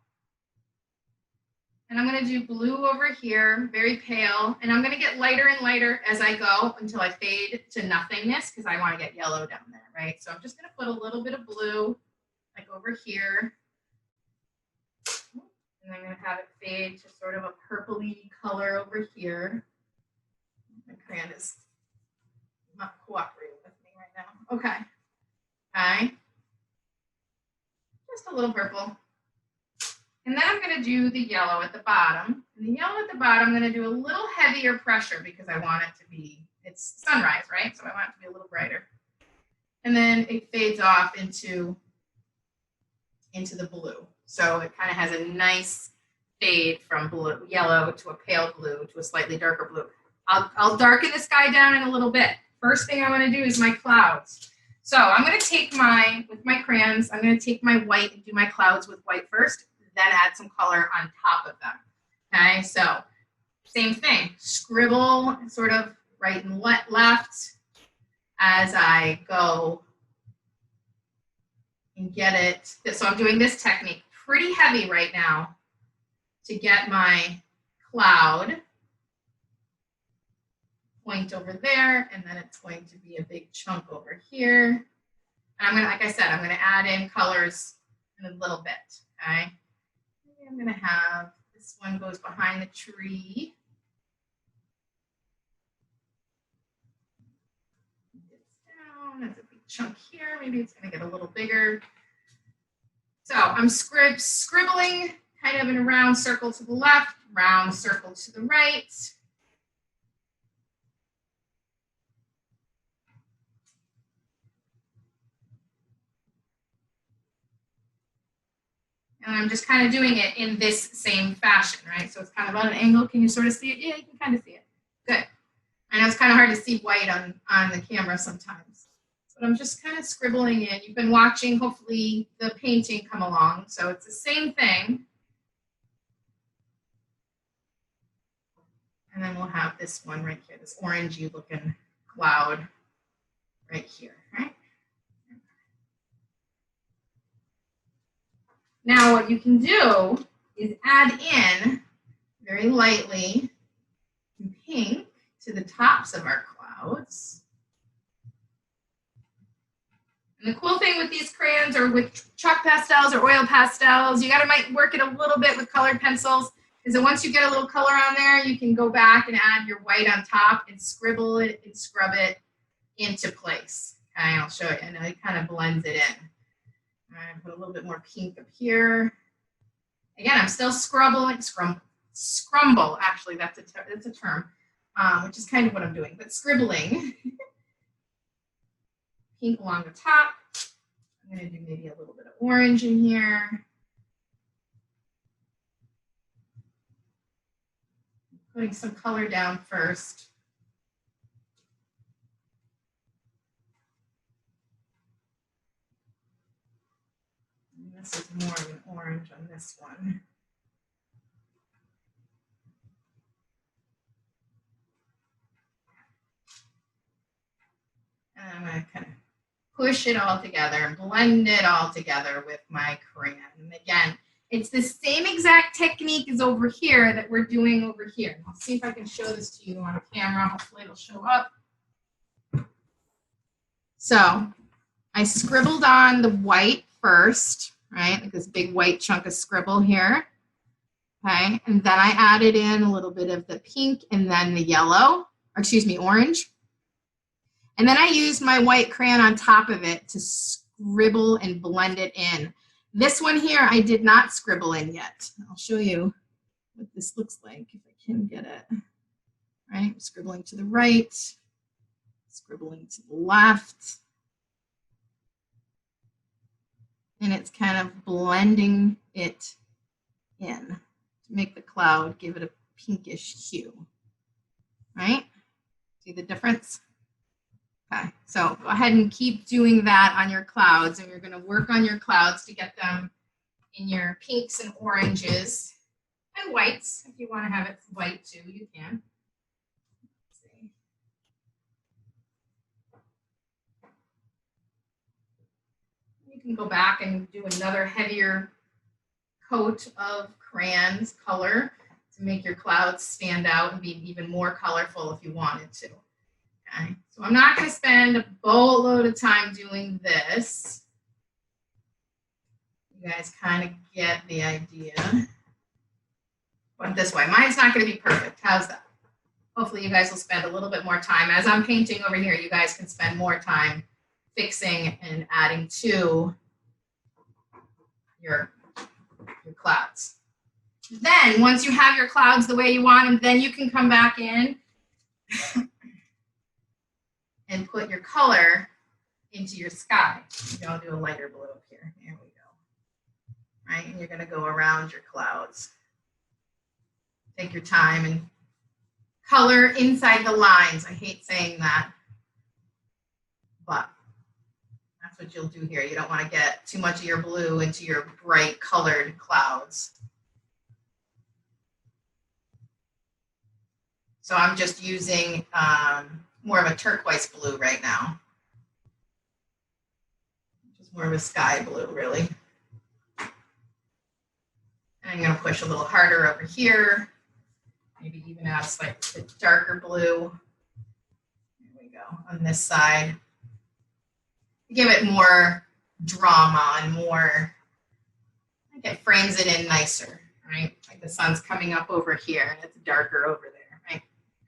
And I'm going to do blue over here, very pale. And I'm going to get lighter and lighter as I go until I fade to nothingness because I want to get yellow down there, right? So I'm just going to put a little bit of blue like over here. And I'm going to have it fade to sort of a purpley color over here. My crayon is not cooperating with me right now. Okay. Okay. Just a little purple. And then I'm going to do the yellow at the bottom. And the yellow at the bottom, I'm going to do a little heavier pressure because I want it to be, it's sunrise, right? So I want it to be a little brighter. And then it fades off into the blue. So it kind of has a nice fade from blue, yellow to a pale blue to a slightly darker blue. I'll darken the sky down in a little bit. First thing I want to do is my clouds. So I'm going to take with my crayons, I'm going to take my white and do my clouds with white first, then add some color on top of them. Okay, so same thing, scribble sort of right and left as I go and get it. So I'm doing this technique pretty heavy right now to get my cloud point over there, and then it's going to be a big chunk over here. And I'm going to, like I said, I'm going to add in colors in a little bit, okay? Maybe I'm going to have, this one goes behind the tree. It's down, that's a big chunk here. Maybe it's going to get a little bigger. So I'm scribbling kind of in a round circle to the left, round circle to the right. And I'm just kind of doing it in this same fashion, right? So it's kind of on an angle. Can you sort of see it? Yeah, you can kind of see it. Good. I know it's kind of hard to see white on the camera sometimes. But I'm just kind of scribbling in. You've been watching, hopefully, the painting come along. So it's the same thing. And then we'll have this one right here, this orangey looking cloud right here, right? Now what you can do is add in very lightly some pink to the tops of our clouds. And the cool thing with these crayons or with chalk pastels or oil pastels, you might work it a little bit with colored pencils, is that once you get a little color on there, you can go back and add your white on top and scribble it and scrub it into place. Okay, I'll show you. And it kind of blends it in. I put a little bit more pink up here. Again, I'm still scrumble, actually, that's a term, which is kind of what I'm doing, but scribbling. Pink along the top. I'm going to do maybe a little bit of orange in here. Putting some color down first. And this is more of an orange on this one. And I'm going to kind of push it all together and blend it all together with my crayon. And again, it's the same exact technique as over here that we're doing over here. I'll see if I can show this to you on camera. Hopefully it'll show up. So I scribbled on the white first, right? Like this big white chunk of scribble here. Okay, and then I added in a little bit of the pink and then the yellow, or excuse me, orange. And then I used my white crayon on top of it to scribble and blend it in. This one here, I did not scribble in yet. I'll show you what this looks like if I can get it. Right, scribbling to the right, scribbling to the left. And it's kind of blending it in to make the cloud, give it a pinkish hue, right? See the difference? Okay, so go ahead and keep doing that on your clouds, and you're going to work on your clouds to get them in your pinks and oranges and whites. If you want to have it white too, you can. Let's see. You can go back and do another heavier coat of crayons color to make your clouds stand out and be even more colorful if you wanted to. Okay, so I'm not going to spend a boatload of time doing this. You guys kind of get the idea. But this way, mine's not going to be perfect. How's that? Hopefully you guys will spend a little bit more time. As I'm painting over here, you guys can spend more time fixing and adding to your clouds. Then, once you have your clouds the way you want them, then you can come back in and put your color into your sky. I'll do a lighter blue up here. There we go. Right, and you're going to go around your clouds. Take your time and color inside the lines. I hate saying that, but that's what you'll do here. You don't want to get too much of your blue into your bright colored clouds. So I'm just using more of a turquoise blue right now. Just more of a sky blue, really. And I'm going to push a little harder over here. Maybe even add a slightly darker blue. There we go, on this side. Give it more drama and more, I think it frames it in nicer, right? Like the sun's coming up over here and it's darker over there, right?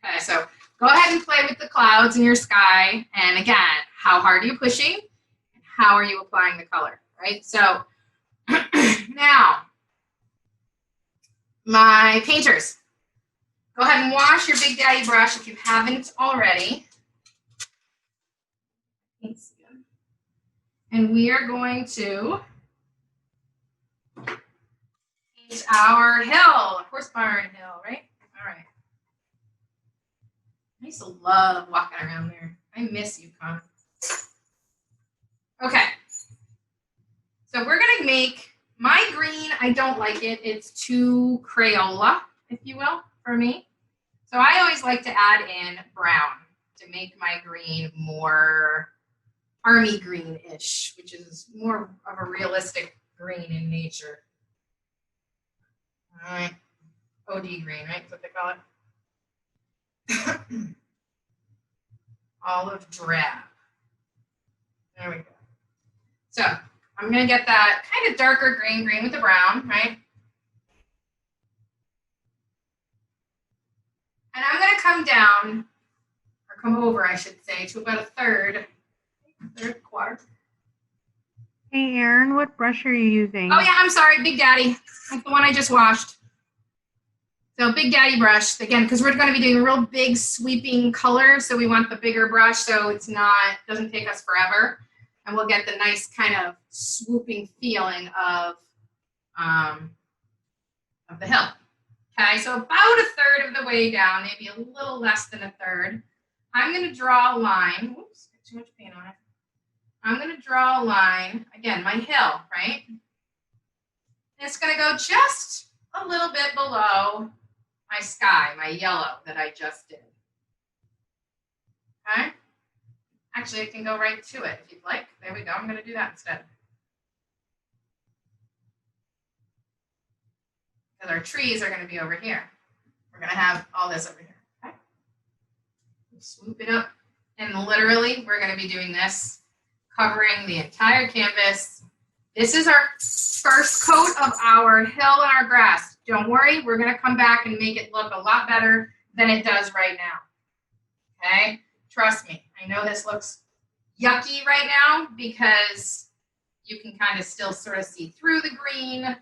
Okay, so go ahead and play with the clouds in your sky. And again, how hard are you pushing? And how are you applying the color, right? So now, my painters, go ahead and wash your Big Daddy brush if you haven't already. And we are going to paint our hill, horse barn hill, right? All right. I used to love walking around there. I miss UConn. Okay. So we're going to make my green. I don't like it. It's too Crayola, if you will, for me. So I always like to add in brown to make my green more army green-ish, which is more of a realistic green in nature. All right. OD green, right? Is what they call it. Olive drab. There we go. So I'm going to get that kind of darker green with the brown, right? And I'm going to come down, or come over, I should say, to about a third quarter. Hey, Erin, what brush are you using? Oh yeah, I'm sorry, Big Daddy. That's the one I just washed. So Big Daddy brush, again, because we're going to be doing real big sweeping colors, so we want the bigger brush so it's not, doesn't take us forever. And we'll get the nice kind of swooping feeling of the hill. Okay, so about a third of the way down, maybe a little less than a third, I'm going to draw a line. Oops, got too much paint on it. I'm going to draw a line, again, my hill, right? And it's going to go just a little bit below my sky, my yellow that I just did. Okay? Actually, I can go right to it if you'd like. There we go. I'm going to do that instead. Because our trees are going to be over here. We're going to have all this over here. Okay? Swoop it up. And literally, we're going to be doing this, covering the entire canvas. This is our first coat of our hill and our grass. Don't worry, we're going to come back and make it look a lot better than it does right now. Okay? Trust me. I know this looks yucky right now because you can kind of still sort of see through the green.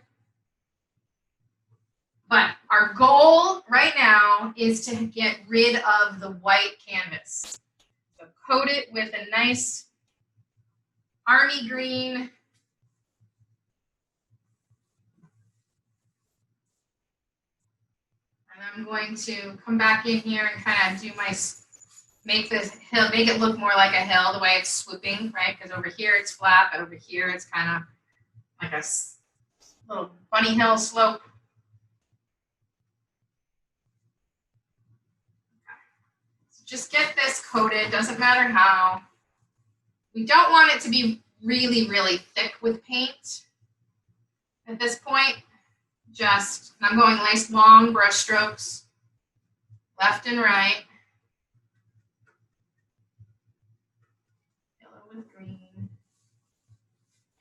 But our goal right now is to get rid of the white canvas. So coat it with a nice army green. And I'm going to come back in here and kind of do my, make this hill, make it look more like a hill the way it's swooping, right? Because over here it's flat, but over here it's kind of like a little bunny hill slope. So just get this coated, doesn't matter how. We don't want it to be really, really thick with paint at this point. Just, I'm going nice long brush strokes, left and right. Yellow with green.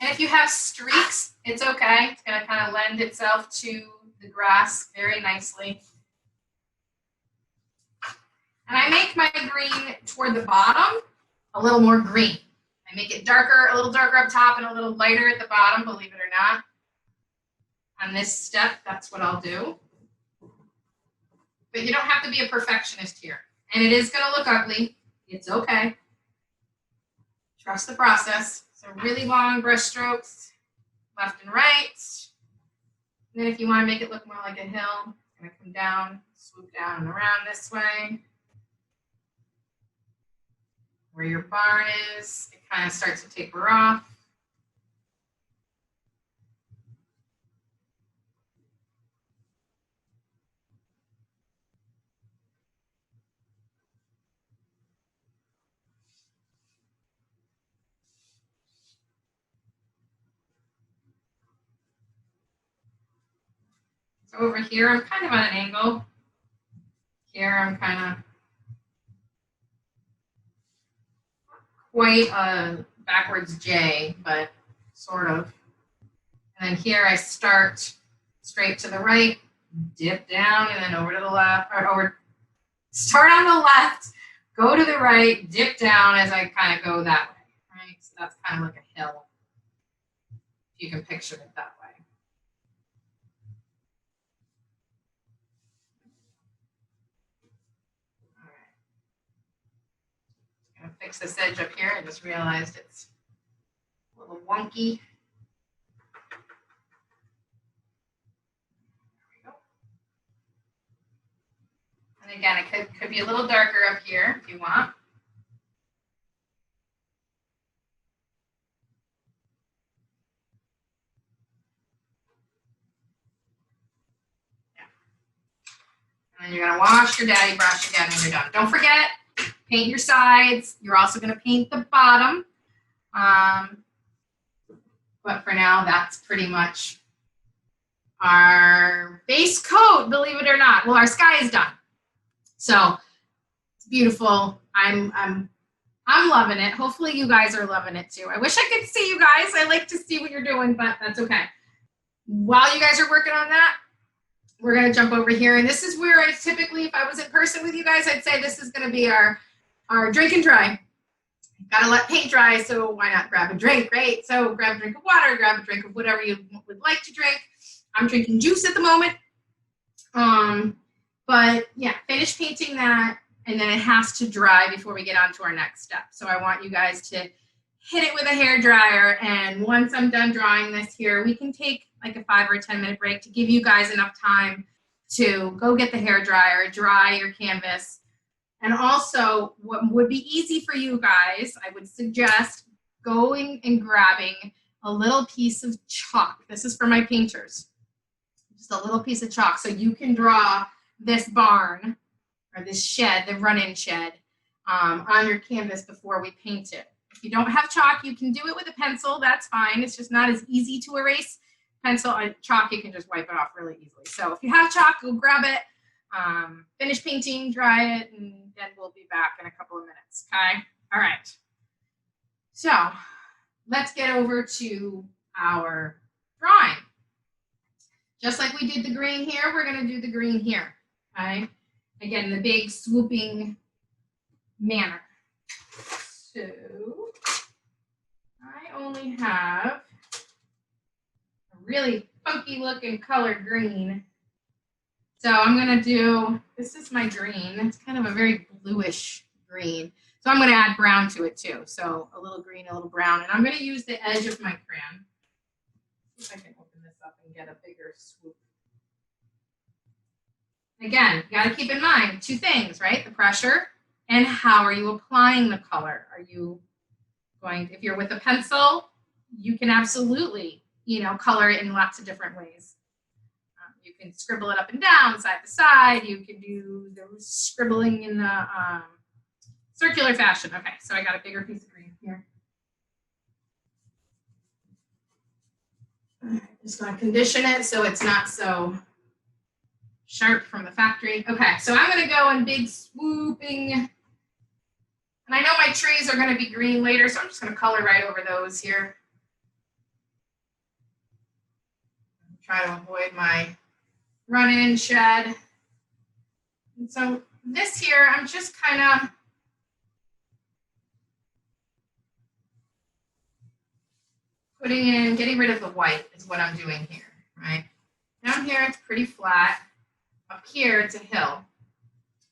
And if you have streaks, it's okay. It's going to kind of lend itself to the grass very nicely. And I make my green toward the bottom a little more green. I make it darker, a little darker up top and a little lighter at the bottom, believe it or not. On this step, that's what I'll do. But you don't have to be a perfectionist here. And it is going to look ugly. It's okay. Trust the process. So really long brush strokes, left and right. And then if you want to make it look more like a hill, it's going to come down, swoop down and around this way. Where your barn is, it kind of starts to taper off. So over here, I'm kind of on an angle. Here, I'm kind of quite a backwards J, but sort of. And then here I start straight to the right, dip down, and then over to the left, or over, start on the left, go to the right, dip down as I kind of go that way, right? So that's kind of like a hill, if you can picture it that way. Gonna fix this edge up here. I just realized it's a little wonky. There we go. And again, it could be a little darker up here if you want. Yeah. And then you're gonna wash your daddy brush again when you're done. Don't forget, paint your sides. You're also going to paint the bottom. But for now, that's pretty much our base coat, believe it or not. Well, our sky is done. So it's beautiful. I'm loving it. Hopefully you guys are loving it too. I wish I could see you guys. I like to see what you're doing, but that's okay. While you guys are working on that, we're going to jump over here. And this is where I typically, if I was in person with you guys, I'd say this is going to be our drink and dry. Gotta let paint dry, so why not grab a drink, right? So grab a drink of water, grab a drink of whatever you would like to drink. I'm drinking juice at the moment. But yeah, finish painting that, and then it has to dry before we get on to our next step. So I want you guys to hit it with a hair dryer, and once I'm done drawing this here, we can take like a 5 or 10 minute break to give you guys enough time to go get the hair dryer, dry your canvas. And also, what would be easy for you guys, I would suggest going and grabbing a little piece of chalk. This is for my painters. Just a little piece of chalk, so you can draw this barn or this shed, the run-in shed, on your canvas before we paint it. If you don't have chalk, you can do it with a pencil. That's fine. It's just not as easy to erase. Pencil or chalk, you can just wipe it off really easily. So if you have chalk, go grab it, finish painting, dry it, and then we'll be back in a couple of minutes, okay? All right. So let's get over to our drawing. Just like we did the green here, we're going to do the green here, okay? Again, the big swooping manner. So I only have a really funky looking colored green. So I'm going to do, this is my green. It's kind of a very bluish green. So I'm going to add brown to it too. So a little green, a little brown. And I'm going to use the edge of my crayon. See if I can open this up and get a bigger swoop. Again, you got to keep in mind 2 things, right? The pressure and how are you applying the color. Are you going, if you're with a pencil, you can absolutely, color it in lots of different ways. You can scribble it up and down, side to side. You can do the scribbling in the circular fashion. Okay, so I got a bigger piece of green here. Just going to condition it so it's not so sharp from the factory. Okay, so I'm going to go in big swooping. And I know my trees are going to be green later, so I'm just going to color right over those here. Try to avoid my run-in shed. And so this here, I'm just kind of putting in, getting rid of the white is what I'm doing here, right? Down here, it's pretty flat. Up here, it's a hill.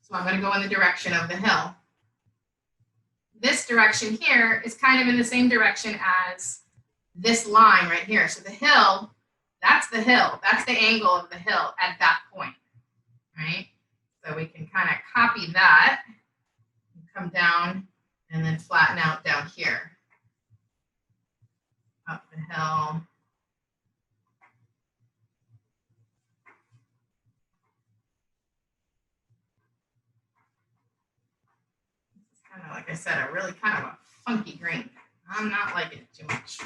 So I'm going to go in the direction of the hill. This direction here is kind of in the same direction as this line right here. So the hill, that's the hill. That's the angle of the hill at that point, right? So we can kind of copy that, come down, and then flatten out down here. Up the hill. It's kind of, like I said, a really kind of a funky green. I'm not liking it too much.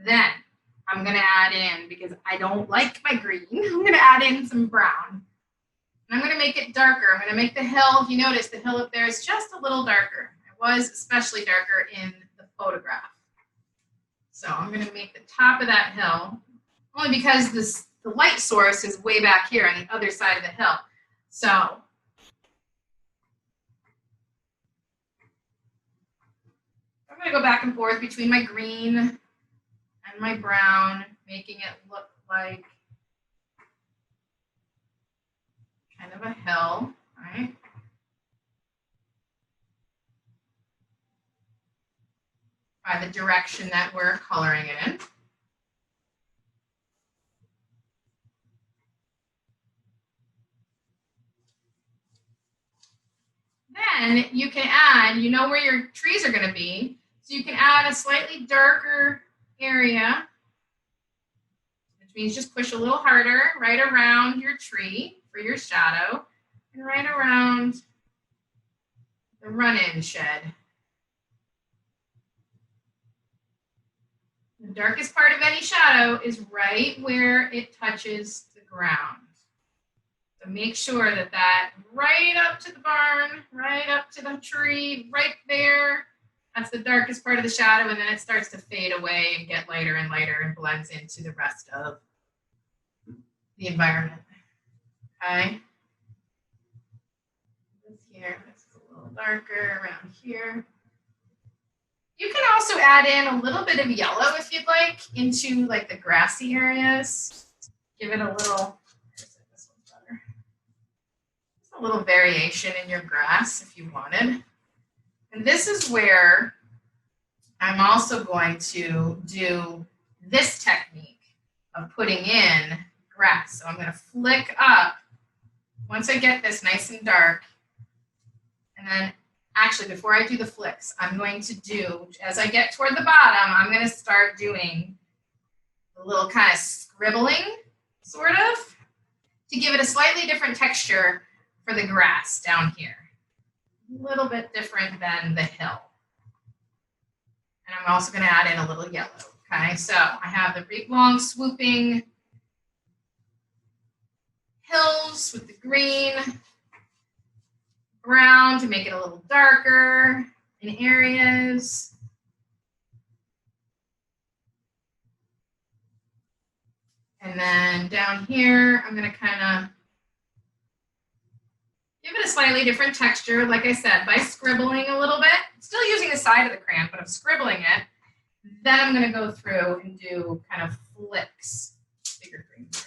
Then I'm going to add in, because I don't like my green, I'm going to add in some brown. And I'm going to make it darker. I'm going to make the hill, if you notice, the hill up there is just a little darker. It was especially darker in the photograph. So I'm going to make the top of that hill, only because the light source is way back here on the other side of the hill. So I'm going to go back and forth between my green and my brown, making it look like kind of a hill, right? By the direction that we're coloring it in. Then you can add, you know where your trees are going to be, so you can add a slightly darker area, which means just push a little harder right around your tree for your shadow and right around the run-in shed. The darkest part of any shadow is right where it touches the ground. So make sure that that right up to the barn, right up to the tree, right there, that's the darkest part of the shadow, and then it starts to fade away and get lighter and lighter and blends into the rest of the environment. Okay. This here, this is a little darker around here. You can also add in a little bit of yellow if you'd like into like the grassy areas. Give it a little, this one's better. Just a little variation in your grass if you wanted. And this is where I'm also going to do this technique of putting in grass. So I'm going to flick up once I get this nice and dark. And then actually, before I do the flicks, I'm going to do, as I get toward the bottom, I'm going to start doing a little kind of scribbling, sort of, to give it a slightly different texture for the grass down here. A little bit different than the hill. And I'm also going to add in a little yellow. Okay, so I have the big, long, swooping hills with the green, brown to make it a little darker in areas. And then down here, I'm going to kind of give it a slightly different texture, like I said, by scribbling a little bit. Still using the side of the crayon, but I'm scribbling it. Then I'm going to go through and do kind of flicks, bigger green here.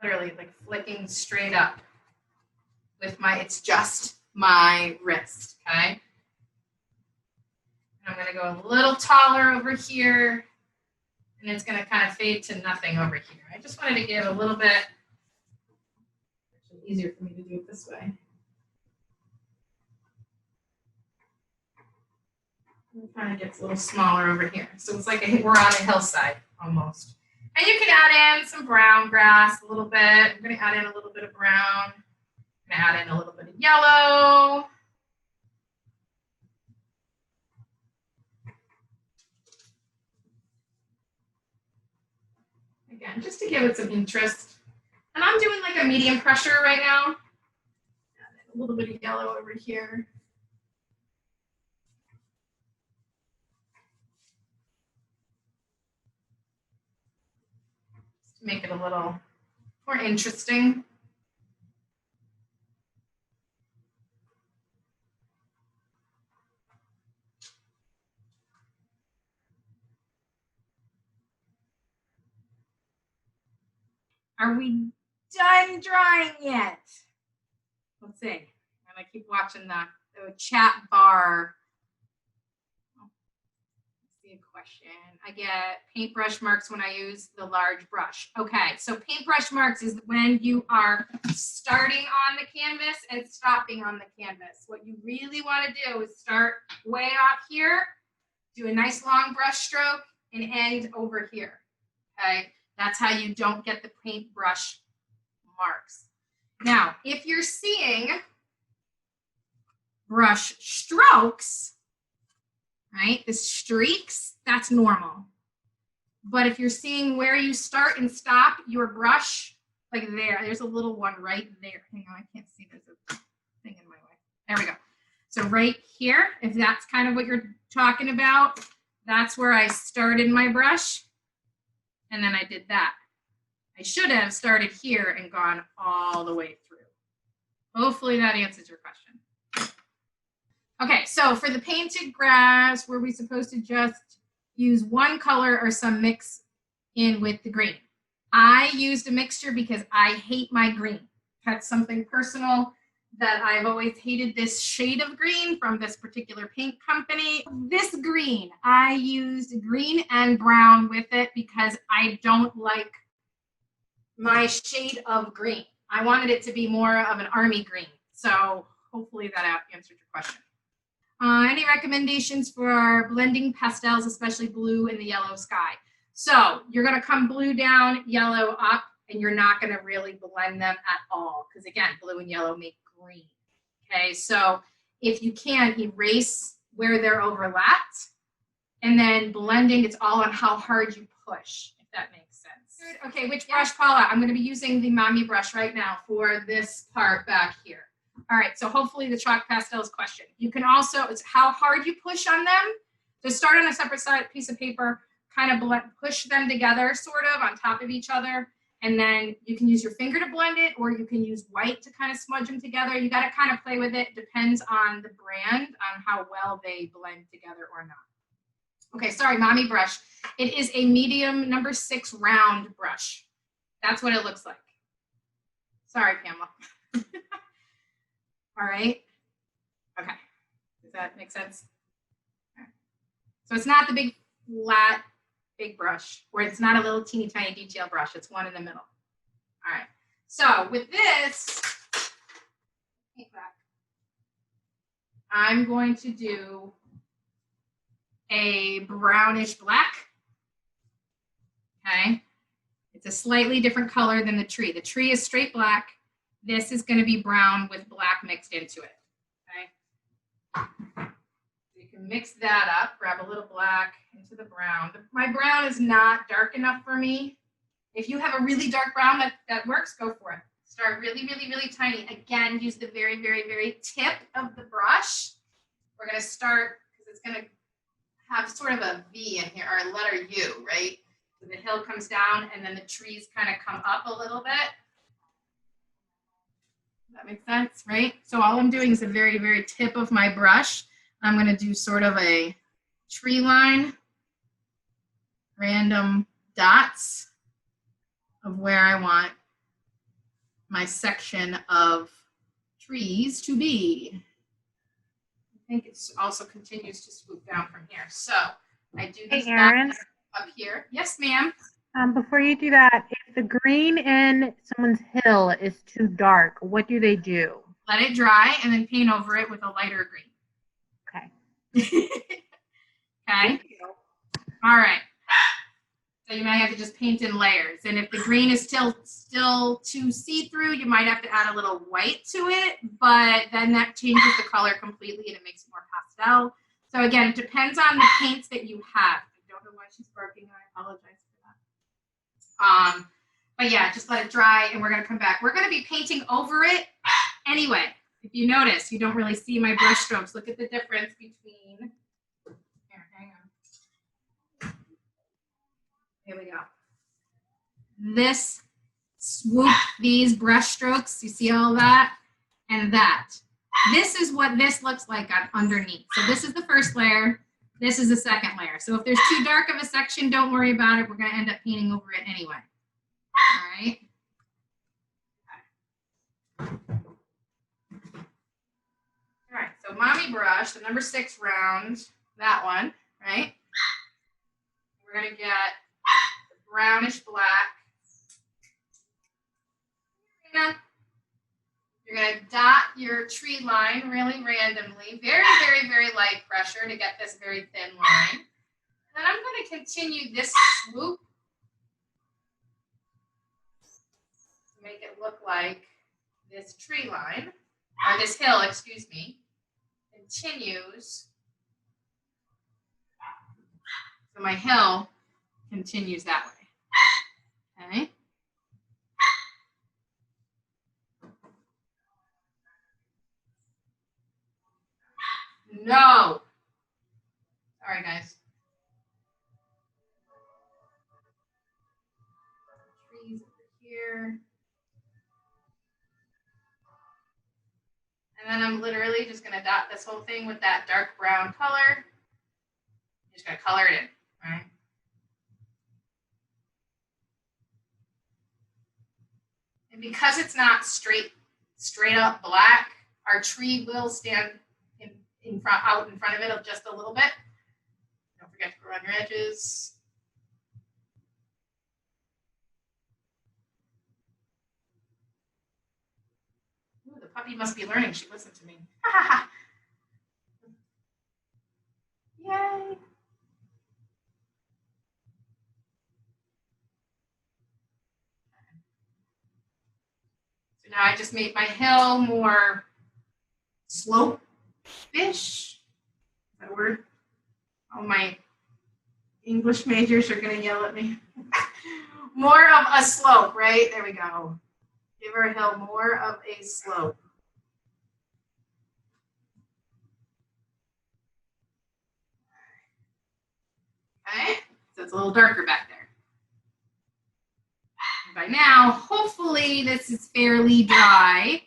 Literally like flicking straight up with my, it's just my wrist, okay? And I'm going to go a little taller over here, and it's going to kind of fade to nothing over here. I just wanted to give a little bit, actually easier for me to do it this way. It kind of gets a little smaller over here. So it's like we're on a hillside almost. And you can add in some brown grass a little bit. I'm going to add in a little bit of brown. I'm going to add in a little bit of yellow. Again, just to give it some interest. And I'm doing like a medium pressure right now. Add in a little bit of yellow over here. Make it a little more interesting. Are we done drawing yet? Let's see. I'm gonna keep watching the chat bar. A question. I get paintbrush marks when I use the large brush. Okay, so paintbrush marks is when you are starting on the canvas and stopping on the canvas. What you really want to do is start way off here, do a nice long brush stroke, and end over here. Okay, that's how you don't get the paintbrush marks. Now, if you're seeing brush strokes, right? The streaks, that's normal. But if you're seeing where you start and stop your brush, like there's a little one right there. Hang on, I can't see, there's a thing in my way. There we go. So right here, if that's kind of what you're talking about, that's where I started my brush. And then I did that. I should have started here and gone all the way through. Hopefully that answers your question. Okay, so for the painted grass, were we supposed to just use one color or some mix in with the green? I used a mixture because I hate my green. That's something personal that I've always hated this shade of green from this particular paint company. This green, I used green and brown with it because I don't like my shade of green. I wanted it to be more of an army green. So hopefully that answered your question. Any recommendations for blending pastels, especially blue in the yellow sky? So you're going to come blue down, yellow up, and you're not going to really blend them at all because, again, blue and yellow make green. Okay, so if you can, erase where they're overlapped, and then blending, it's all on how hard you push, if that makes sense. Okay, which brush, Paula? I'm going to be using the Mommy brush right now for this part back here. All right, so hopefully the chalk pastels question. You can also, it's how hard you push on them. So start on a separate piece of paper, kind of push them together sort of on top of each other. And then you can use your finger to blend it, or you can use white to kind of smudge them together. You got to kind of play with it. Depends on the brand, on how well they blend together or not. Okay, sorry, mommy brush. It is a medium number 6 round brush. That's what it looks like. Sorry, Pamela. All right. Okay. Does that make sense? Okay. So it's not the big flat, big brush, or it's not a little teeny tiny detail brush. It's one in the middle. All right. So with this, I'm going to do a brownish black. Okay. It's a slightly different color than the tree. The tree is straight black. This is going to be brown with black mixed into it. Okay. So you can mix that up, grab a little black into the brown. My brown is not dark enough for me. If you have a really dark brown that works, go for it. Start really, really, really tiny. Again, use the very, very, very tip of the brush. We're going to start, because it's going to have sort of a V in here, or a letter U, right? So the hill comes down, and then the trees kind of come up a little bit. Does that make sense, right? So all I'm doing is the very, very tip of my brush. I'm going to do sort of a tree line, random dots of where I want my section of trees to be. I think it also continues to swoop down from here. So I do this Erin, up here. Yes, ma'am. before you do that, if the green in someone's hill is too dark, what do they do? Let it dry and then paint over it with a lighter green. Okay. Okay. All right. So you might have to just paint in layers. And if the green is still too see-through, you might have to add a little white to it, but then that changes the color completely and it makes it more pastel. So again, it depends on the paints that you have. I don't know why she's barking. I apologize for that. But yeah, just let it dry and we're going to come back. We're going to be painting over it anyway. If you notice, you don't really see my brush strokes. Look at the difference between, here, hang on. Here we go. This swoop, these brush strokes, you see all that? And that. This is what this looks like underneath. So this is the first layer. This is the second layer. So if there's too dark of a section, don't worry about it. We're going to end up painting over it anyway. All right. All right, so mommy brush, the number 6 round, that one, right? We're going to get the brownish black. You're going to dot your tree line really randomly, very, very, very light pressure to get this very thin line. And then I'm going to continue this swoop to make it look like this tree line, or this hill, excuse me, continues. So my hill continues that way. Okay. No. Sorry, guys. Trees over here. And then I'm literally just going to dot this whole thing with that dark brown color. I'm just going to color it in, all right? And because it's not straight up black, our tree will stand out in front of it just a little bit. Don't forget to go on your edges. Ooh, the puppy must be learning. She listened to me. Yay. So now I just made my hill more slope-ish. Is that a word? All my English majors are going to yell at me. More of a slope, right? There we go. Give our hill more of a slope. Okay, so it's a little darker back there. By now, hopefully this is fairly dry,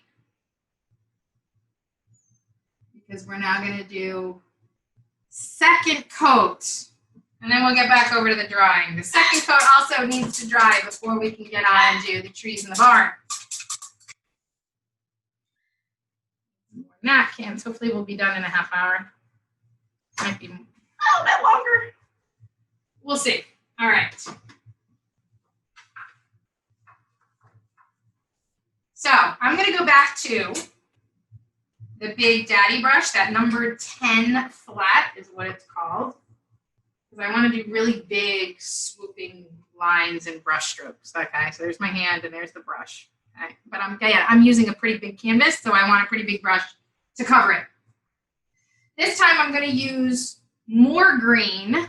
because we're now going to do second coat, and then we'll get back over to the drawing. The second coat also needs to dry before we can get on and do the trees in the barn. Not cans. Hopefully we'll be done in a half hour. Might be a little bit longer. We'll see. All right. So I'm going to go back to the Big Daddy brush. That number 10 flat is what it's called. Because I want to do really big swooping lines and brush strokes. Okay, so there's my hand and there's the brush. Okay. But I'm using a pretty big canvas, so I want a pretty big brush to cover it. This time I'm going to use more green.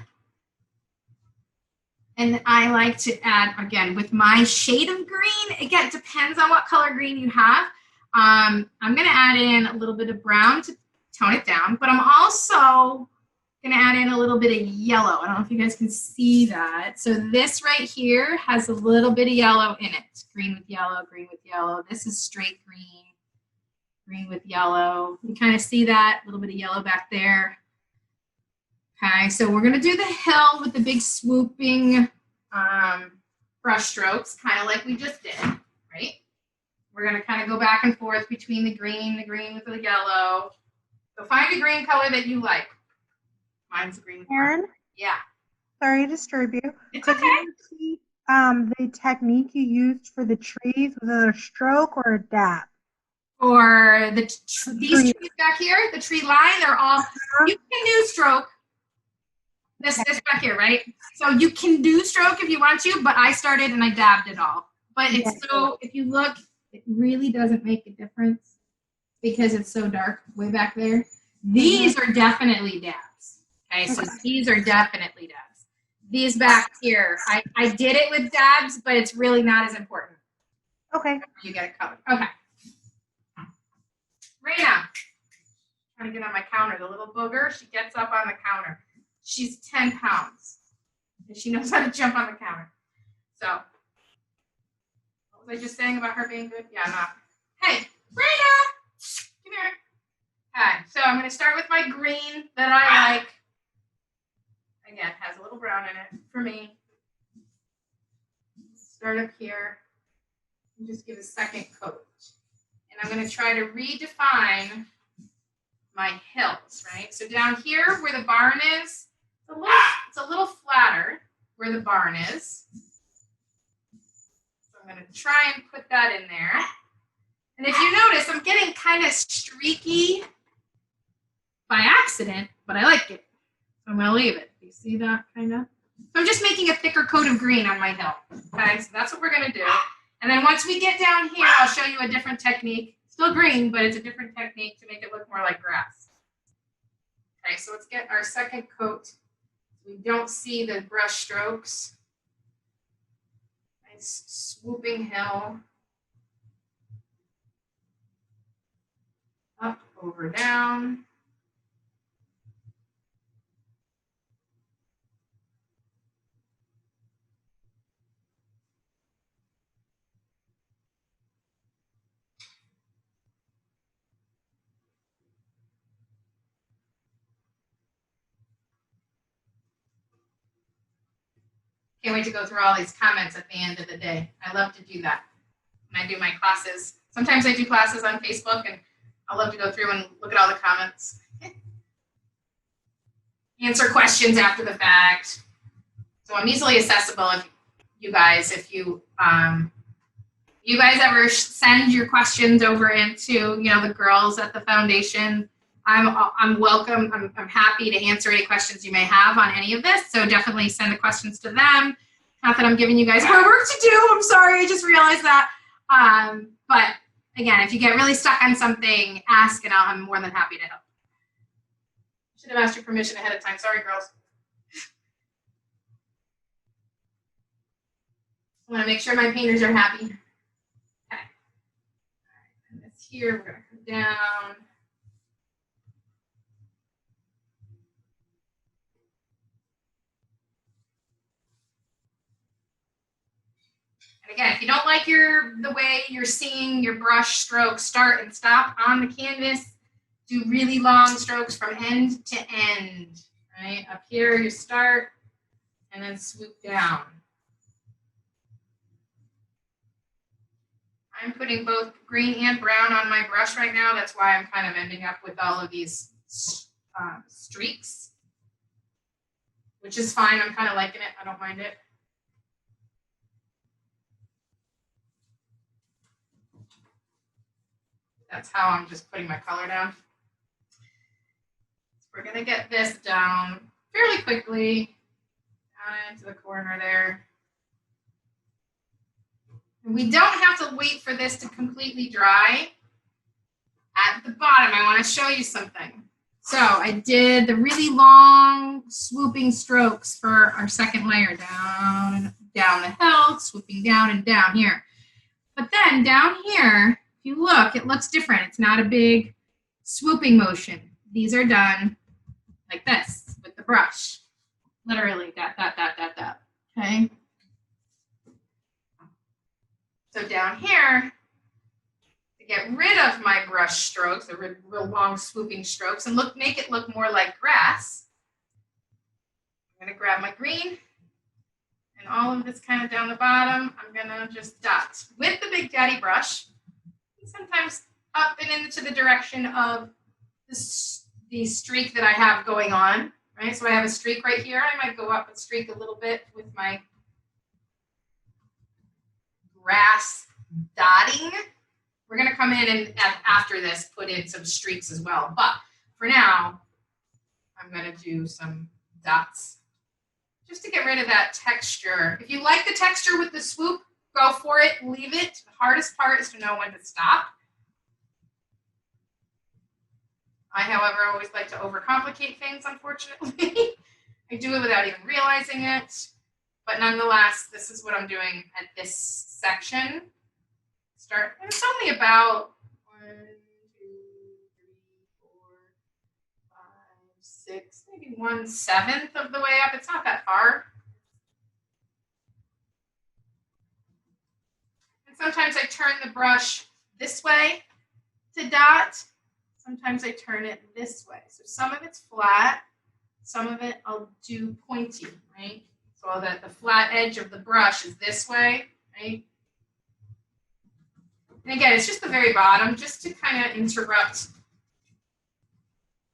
And I like to add, again, with my shade of green, again, it depends on what color green you have. I'm going to add in a little bit of brown to tone it down, but I'm also going to add in a little bit of yellow. I don't know if you guys can see that. So this right here has a little bit of yellow in it. Green with yellow, green with yellow. This is straight green, green with yellow. You kind of see that, a little bit of yellow back there. Okay, so we're going to do the hill with the big swooping brush strokes, kind of like we just did, right? We're going to kind of go back and forth between the green with the yellow. So find a green color that you like. Mine's the green. Erin? Yeah. Sorry to disturb you. It's Could okay. you repeat the technique you used for the trees? Was it a stroke or a dab? Or these trees back here, the tree line, they're all, you can do stroke. This back here, right? So you can do stroke if you want to, but I started and I dabbed it all. But it's so, if you look, it really doesn't make a difference because it's so dark way back there. These are definitely dabs. Okay, so these are definitely dabs. These back here, I did it with dabs, but it's really not as important. Okay. You get it covered. Okay. Raina, trying to get on my counter. The little booger, she gets up on the counter. She's 10 pounds. And she knows how to jump on the counter. So, what was I just saying about her being good? Yeah, no. Hey, Raina! Come here. Okay, so I'm going to start with my green that I like. Again, has a little brown in it for me. Start up here. And just give a second coat. And I'm going to try to redefine my hills, right? So down here where the barn is, it's a little flatter where the barn is. So I'm going to try and put that in there. And if you notice, I'm getting kind of streaky by accident, but I like it. So I'm going to leave it. You see that kind of? So I'm just making a thicker coat of green on my hill. Okay, so that's what we're going to do. And then once we get down here, I'll show you a different technique. Still green, but it's a different technique to make it look more like grass. Okay, so let's get our second coat. We don't see the brush strokes. Nice swooping hill. Up, over, down. Can't wait to go through all these comments at the end of the day. I love to do that when I do my classes. Sometimes I do classes on Facebook, and I love to go through and look at all the comments. Answer questions after the fact. So I'm easily accessible if you guys ever send your questions over into, the girls at the foundation. I'm welcome. I'm happy to answer any questions you may have on any of this. So definitely send the questions to them. Not that I'm giving you guys homework to do. I'm sorry. I just realized that. But again, if you get really stuck on something, ask and I'm more than happy to help. Should have asked your permission ahead of time. Sorry, girls. I want to make sure my painters are happy. Okay. All right. And this here, we're going to come down. And again, if you don't like the way you're seeing your brush stroke start and stop on the canvas, do really long strokes from end to end, right? Up here, you start and then swoop down. I'm putting both green and brown on my brush right now. That's why I'm kind of ending up with all of these streaks, which is fine. I'm kind of liking it. I don't mind it. That's how I'm just putting my color down. So we're going to get this down fairly quickly, down into the corner there. And we don't have to wait for this to completely dry. At the bottom, I want to show you something. So I did the really long swooping strokes for our second layer, down and down the hill, swooping down and down here. But then down here, if you look, it looks different. It's not a big swooping motion. These are done like this with the brush. Literally, dot, dot, dot, dot, dot. Okay? So down here, to get rid of my brush strokes, the real long swooping strokes, and make it look more like grass, I'm going to grab my green, and all of this kind of down the bottom, I'm going to just dot with the Big Daddy brush, and sometimes up and into the direction of the streak that I have going on, right? So I have a streak right here. I might go up and streak a little bit with my grass dotting. We're going to come in and after this put in some streaks as well. But for now, I'm going to do some dots just to get rid of that texture. If you like the texture with the swoop, go for it, leave it. The hardest part is to know when to stop. I, however, always like to overcomplicate things, unfortunately. I do it without even realizing it. But nonetheless, this is what I'm doing at this section. And it's only about 1, 2, 3, 4, 5, 6, maybe 1/7 of the way up. It's not that far. And sometimes I turn the brush this way to dot. Sometimes I turn it this way. So some of it's flat, some of it I'll do pointy, right? So that the flat edge of the brush is this way, right? And again, it's just the very bottom, just to kind of interrupt.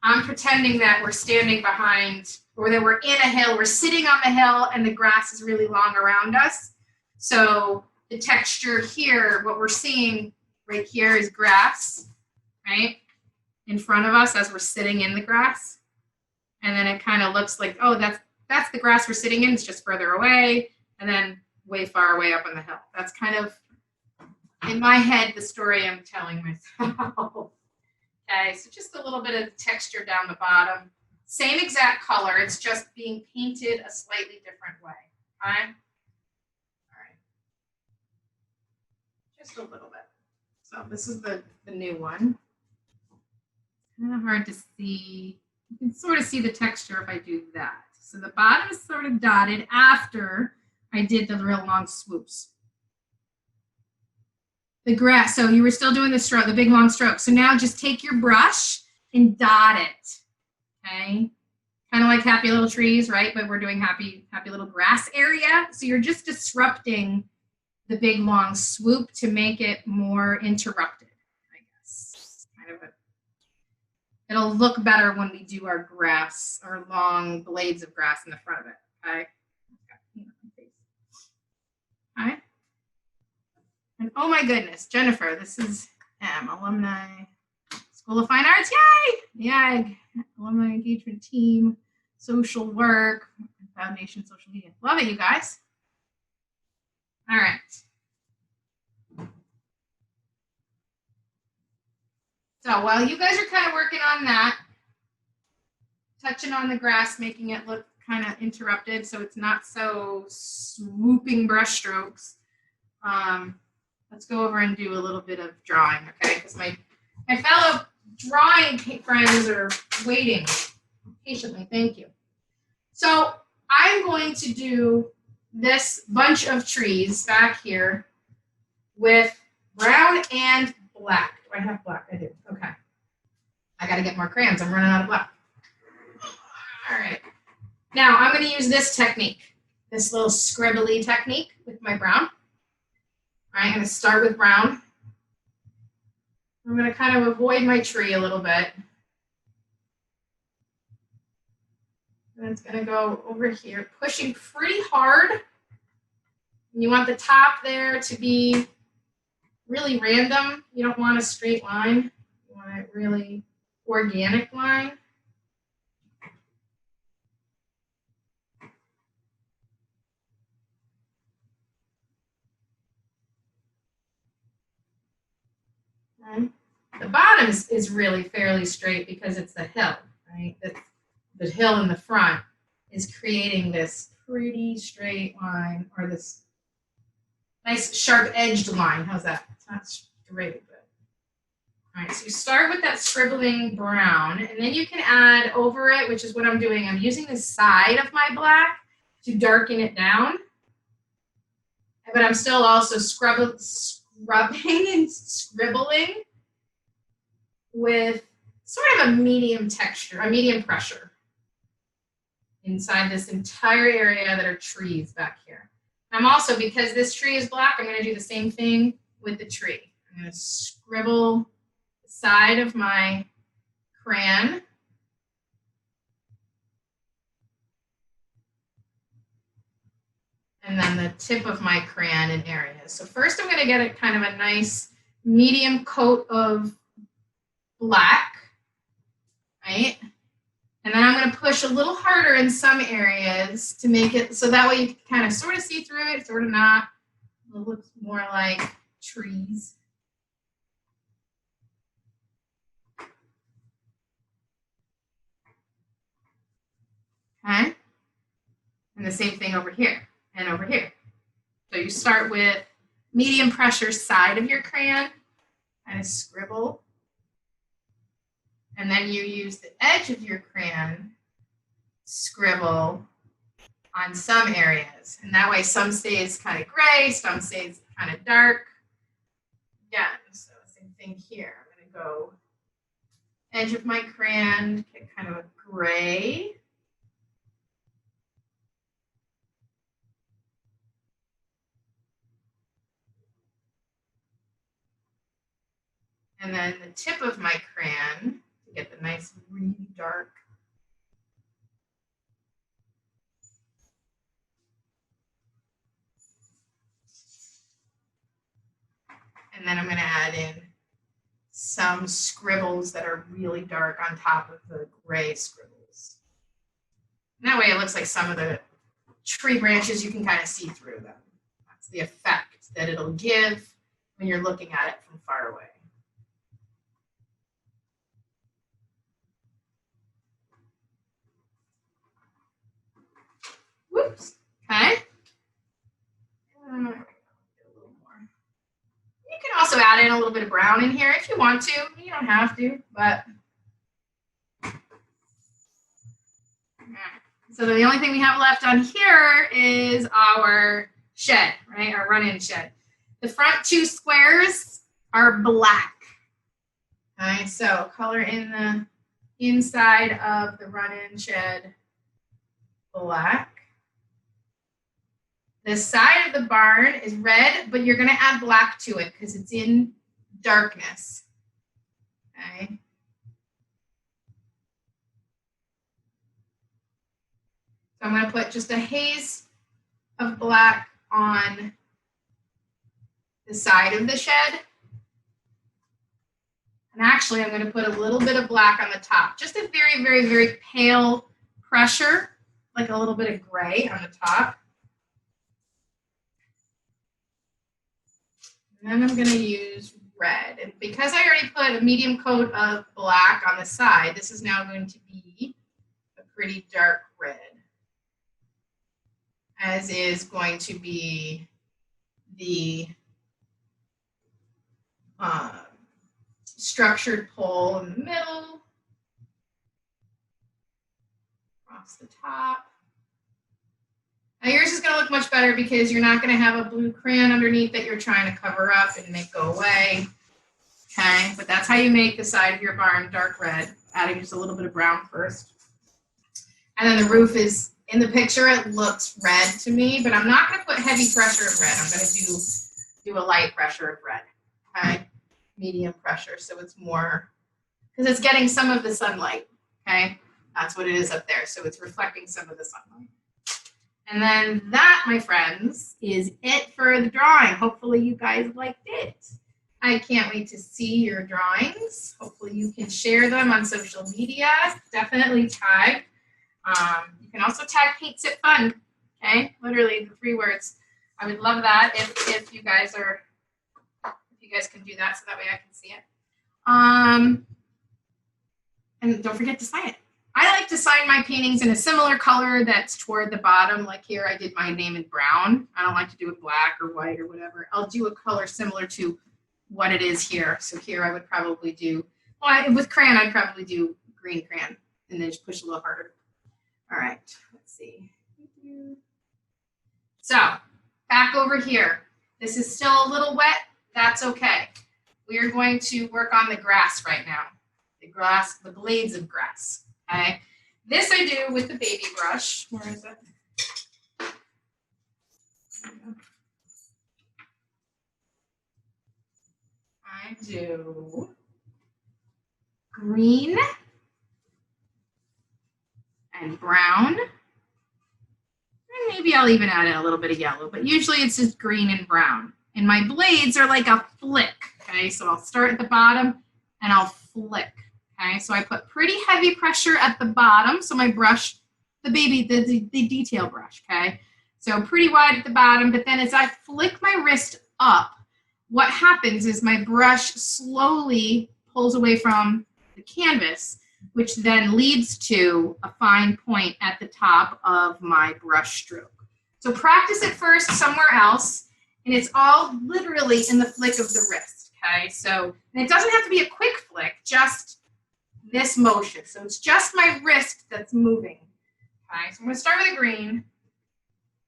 I'm pretending that we're standing behind, or that we're in a hill, we're sitting on the hill, and the grass is really long around us. So the texture here, what we're seeing right here is grass, right? In front of us as we're sitting in the grass. And then it kind of looks like, oh, that's the grass we're sitting in, it's just further away, and then way far away up on the hill. That's kind of, in my head, the story I'm telling myself. Okay, so just a little bit of texture down the bottom. Same exact color, it's just being painted a slightly different way. Okay? All right. Just a little bit. So this is the new one. Kind of hard to see. You can sort of see the texture if I do that. So the bottom is sort of dotted after I did the real long swoops. The grass, so you were still doing the stroke, the big long stroke. So now just take your brush and dot it, okay? Kind of like happy little trees, right? But we're doing happy little grass area. So you're just disrupting the big long swoop to make it more interrupted, I guess. Kind of it'll look better when we do our grass, our long blades of grass in the front of it, okay? Okay. And oh my goodness, Jennifer, this is Alumni School of Fine Arts, yay! YAG, Alumni Engagement Team, Social Work, Foundation Social Media. Love it, you guys. All right. So while you guys are kind of working on that, touching on the grass, making it look kind of interrupted so it's not so swooping brush strokes, let's go over and do a little bit of drawing, okay? Because my fellow drawing friends are waiting patiently. Thank you. So I'm going to do this bunch of trees back here with brown and black. Do I have black? I do. Okay. I got to get more crayons. I'm running out of black. All right. Now I'm going to use this technique, this little scribbly technique with my brown. All right, I'm going to start with brown. I'm going to kind of avoid my tree a little bit. And it's going to go over here, pushing pretty hard. And you want the top there to be really random. You don't want a straight line. You want a really organic line. Okay. The bottom is really fairly straight because it's the hill, right? The hill in the front is creating this pretty straight line, or this nice sharp-edged line. How's that? It's not straight, but all right. So you start with that scribbling brown, and then you can add over it, which is what I'm doing. I'm using the side of my black to darken it down, but I'm still also scrubbing and scribbling with sort of a medium texture, a medium pressure inside this entire area that are trees back here. I'm also, because this tree is black, I'm going to do the same thing with the tree. I'm going to scribble the side of my crayon. And then the tip of my crayon in areas. So first I'm going to get a kind of a nice medium coat of black, right? And then I'm going to push a little harder in some areas to make it so that way you can kind of sort of see through it, sort of not. It looks more like trees. Okay? And the same thing over here and over here. So you start with medium pressure side of your crayon, kind of scribble. And then you use the edge of your crayon, scribble on some areas. And that way some stays kind of gray, some stays kind of dark. Again, so same thing here. I'm going to go edge of my crayon, get kind of a gray. And then the tip of my crayon to get the nice, really dark. And then I'm going to add in some scribbles that are really dark on top of the gray scribbles. And that way it looks like some of the tree branches, you can kind of see through them. That's the effect that it'll give when you're looking at it from far away. Whoops. Okay. You can also add in a little bit of brown in here if you want to. You don't have to, but. So the only thing we have left on here is our shed, right? Our run-in shed. The front two squares are black. Okay, so color in the inside of the run-in shed black. The side of the barn is red, but you're going to add black to it because it's in darkness. Okay. So I'm going to put just a haze of black on the side of the shed. And actually, I'm going to put a little bit of black on the top. Just a very, very, very pale pressure, like a little bit of gray on the top. And then I'm going to use red. And because I already put a medium coat of black on the side, this is now going to be a pretty dark red, as is going to be the structured pole in the middle, across the top. Now yours is going to look much better because you're not going to have a blue crayon underneath that you're trying to cover up and make go away. Okay, but that's how you make the side of your barn dark red, adding just a little bit of brown first. And then the roof is, in the picture, it looks red to me, but I'm not going to put heavy pressure of red. I'm going to do a light pressure of red, okay? Medium pressure, so it's more, because it's getting some of the sunlight, okay? That's what it is up there, so it's reflecting some of the sunlight. And then that, my friends, is it for the drawing. Hopefully you guys liked it. I can't wait to see your drawings. Hopefully you can share them on social media. Definitely tag. You can also tag Paints It Fun, okay? Literally the 3 words. I would love that if you guys can do that so that way I can see it. And don't forget to sign it. I like to sign my paintings in a similar color that's toward the bottom. Like here, I did my name in brown. I don't like to do it black or white or whatever. I'll do a color similar to what it is here. So here I would probably do, well, with crayon, I'd probably do green crayon and then just push a little harder. All right, let's see. So back over here. This is still a little wet. That's okay. We are going to work on the grass right now. The grass, the blades of grass. Okay. This I do with the baby brush. Where is it? I do green and brown. And maybe I'll even add in a little bit of yellow, but usually it's just green and brown. And my blades are like a flick. Okay, so I'll start at the bottom and I'll flick. Okay, so I put pretty heavy pressure at the bottom. So my brush, the detail brush, okay? So pretty wide at the bottom, but then as I flick my wrist up, what happens is my brush slowly pulls away from the canvas, which then leads to a fine point at the top of my brush stroke. So practice it first somewhere else, and it's all literally in the flick of the wrist, okay? So, and it doesn't have to be a quick flick, just this motion. So it's just my wrist that's moving, okay? So I'm gonna start with a green,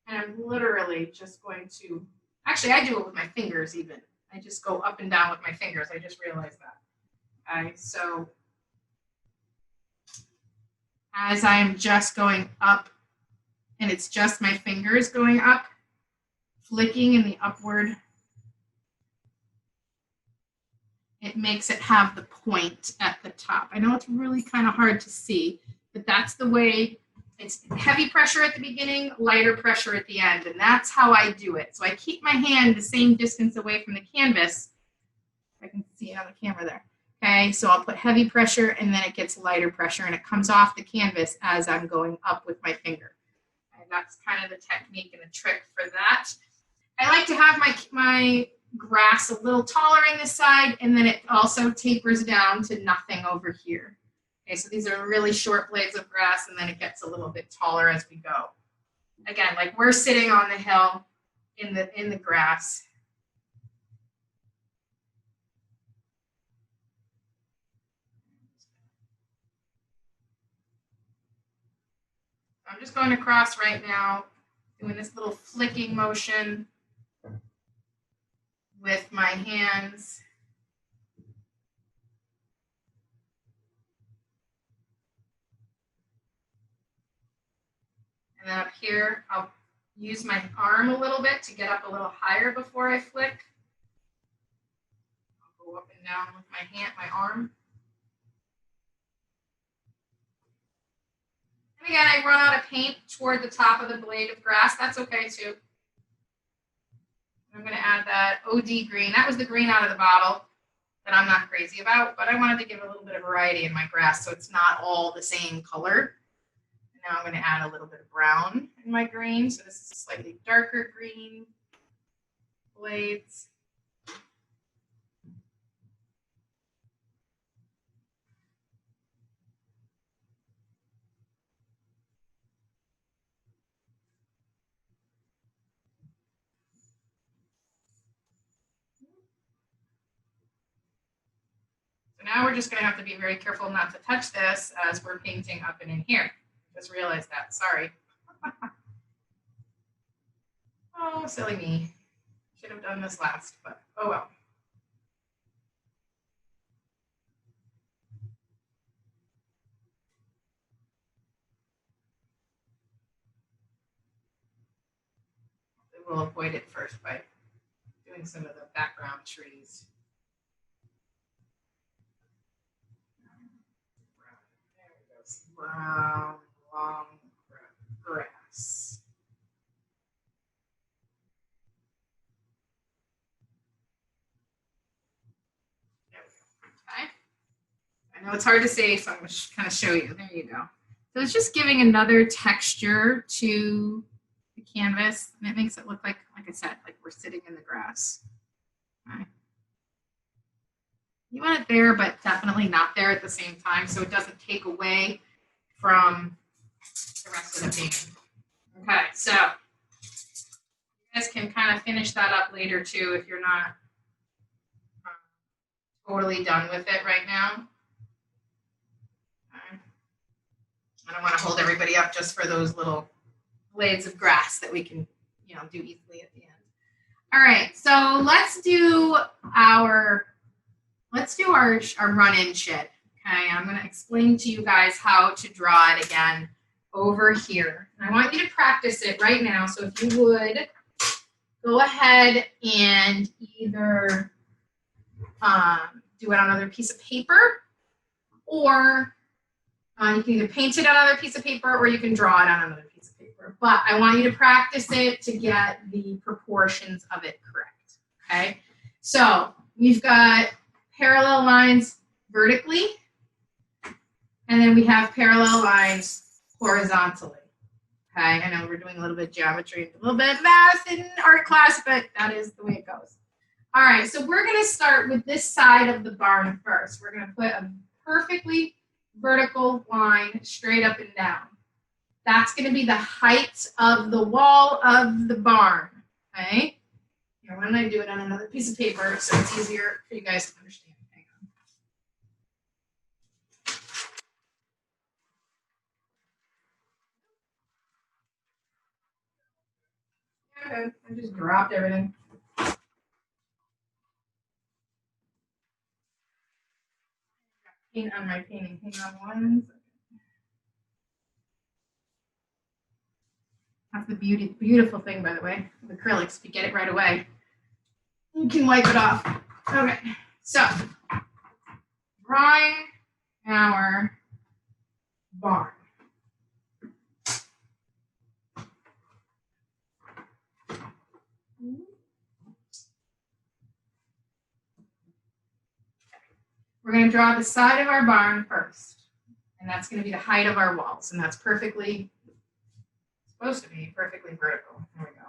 and I'm literally just going to, actually I do it with my fingers even. I just go up and down with my fingers, I just realized that. Okay, so as I am just going up, and it's just my fingers going up, flicking in the upward, it makes it have the point at the top. I know it's really kind of hard to see, but that's the way. It's heavy pressure at the beginning, lighter pressure at the end, and that's how I do it. So I keep my hand the same distance away from the canvas. I can see it on the camera there. Okay, so I'll put heavy pressure and then it gets lighter pressure and it comes off the canvas as I'm going up with my finger. And that's kind of the technique and the trick for that. I like to have my grass a little taller in this side, and then it also tapers down to nothing over here. Okay, so these are really short blades of grass, and then it gets a little bit taller as we go. Again, like we're sitting on the hill in the grass. I'm just going across right now, doing this little flicking motion with my hands. And then up here, I'll use my arm a little bit to get up a little higher before I flick. I'll go up and down with my hand, my arm. And again, I run out of paint toward the top of the blade of grass. That's okay too. I'm going to add that OD green. That was the green out of the bottle that I'm not crazy about, but I wanted to give a little bit of variety in my grass so it's not all the same color. And now I'm going to add a little bit of brown in my green. So this is a slightly darker green blades. Now we're just going to have to be very careful not to touch this as we're painting up and in here. Just realized that, sorry. Oh, silly me. Should have done this last, but oh well. We'll avoid it first by doing some of the background trees. There we go. Some brown, long grass. There we go. Okay. I know it's hard to say, so I'm going to kind of show you. There you go. So it's just giving another texture to the canvas, and it makes it look like I said, like we're sitting in the grass. Okay. You want it there, but definitely not there at the same time, so it doesn't take away from the rest of the painting. Okay, so you guys can kind of finish that up later too if you're not totally done with it right now. Okay. I don't want to hold everybody up just for those little blades of grass that we can, do easily at the end. All right, so let's do our run-in shed. Okay, I'm going to explain to you guys how to draw it again over here. And I want you to practice it right now. So if you would go ahead and either do it on another piece of paper, or you can either paint it on another piece of paper, or you can draw it on another piece of paper. But I want you to practice it to get the proportions of it correct. Okay, so we've got parallel lines vertically, and then we have parallel lines horizontally. Okay, I know we're doing a little bit of geometry, a little bit of math in art class, but that is the way it goes. All right, so we're going to start with this side of the barn first. We're going to put a perfectly vertical line straight up and down. That's going to be the height of the wall of the barn. Okay, here, why don't I do it on another piece of paper so it's easier for you guys to understand. Okay, I just dropped everything. Paint on my painting. Hang on one second. That's the beautiful thing, by the way, with acrylics. If you get it right away, you can wipe it off. Okay, so drawing our barn. We're going to draw the side of our barn first, and that's going to be the height of our walls, and that's supposed to be perfectly vertical. There we go.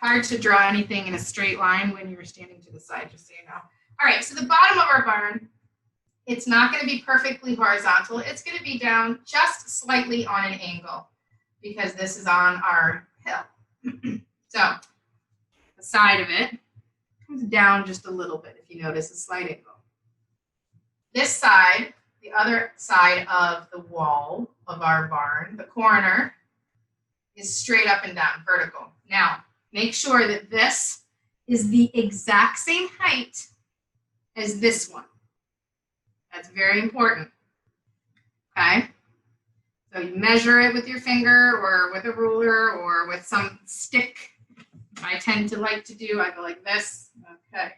Hard to draw anything in a straight line when you're standing to the side, just so you know. All right, so the bottom of our barn, it's not going to be perfectly horizontal. It's going to be down just slightly on an angle because this is on our hill. So the side of it comes down just a little bit, if you notice a slight angle. This side, the other side of the wall of our barn, the corner, is straight up and down, vertical. Now, make sure that this is the exact same height as this one. That's very important. Okay? So you measure it with your finger or with a ruler or with some stick. I tend to like to do, I go like this. Okay.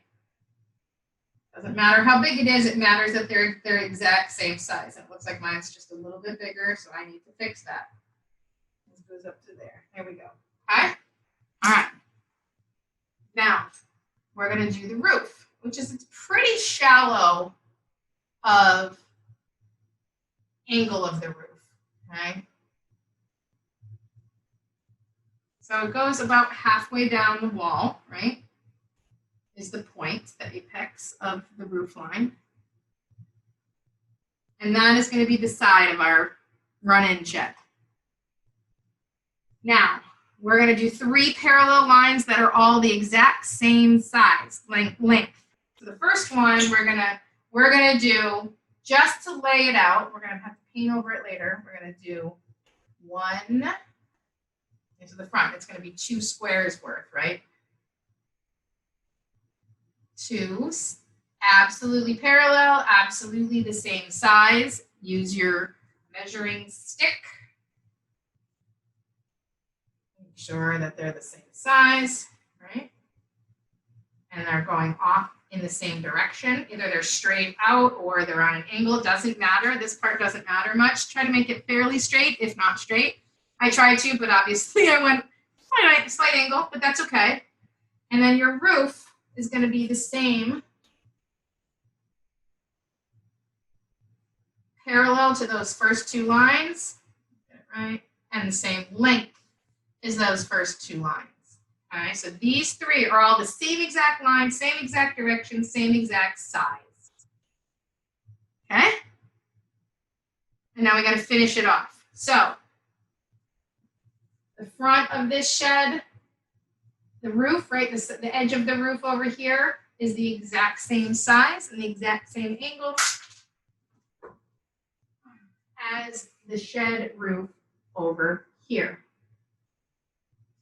Doesn't matter how big it is, it matters that they're exact same size. It looks like mine's just a little bit bigger, so I need to fix that. This goes up to there. There we go. Okay? All right. Now, we're going to do the roof, which is pretty shallow of angle of the roof. Okay? So it goes about halfway down the wall, right? Is the point, the apex of the roof line. And that is going to be the side of our run-in shed. Now, we're going to do 3 parallel lines that are all the exact same size, length. So the first one we're going to do, just to lay it out, we're going to have to paint over it later. We're going to do 1, into the front. It's going to be 2 squares worth, right? 2, absolutely parallel, absolutely the same size. Use your measuring stick. Make sure that they're the same size, right? And they're going off in the same direction. Either they're straight out or they're on an angle. Doesn't matter. This part doesn't matter much. Try to make it fairly straight, if not straight. I tried to, but obviously I went slight angle, but that's okay. And then your roof is going to be the same, parallel to those first 2 lines, right? And the same length as those first 2 lines. All right, so these 3 are all the same exact line, same exact direction, same exact size. Okay? And now we got to finish it off. So the front of this shed, the roof, right, the edge of the roof over here is the exact same size and the exact same angle as the shed roof over here.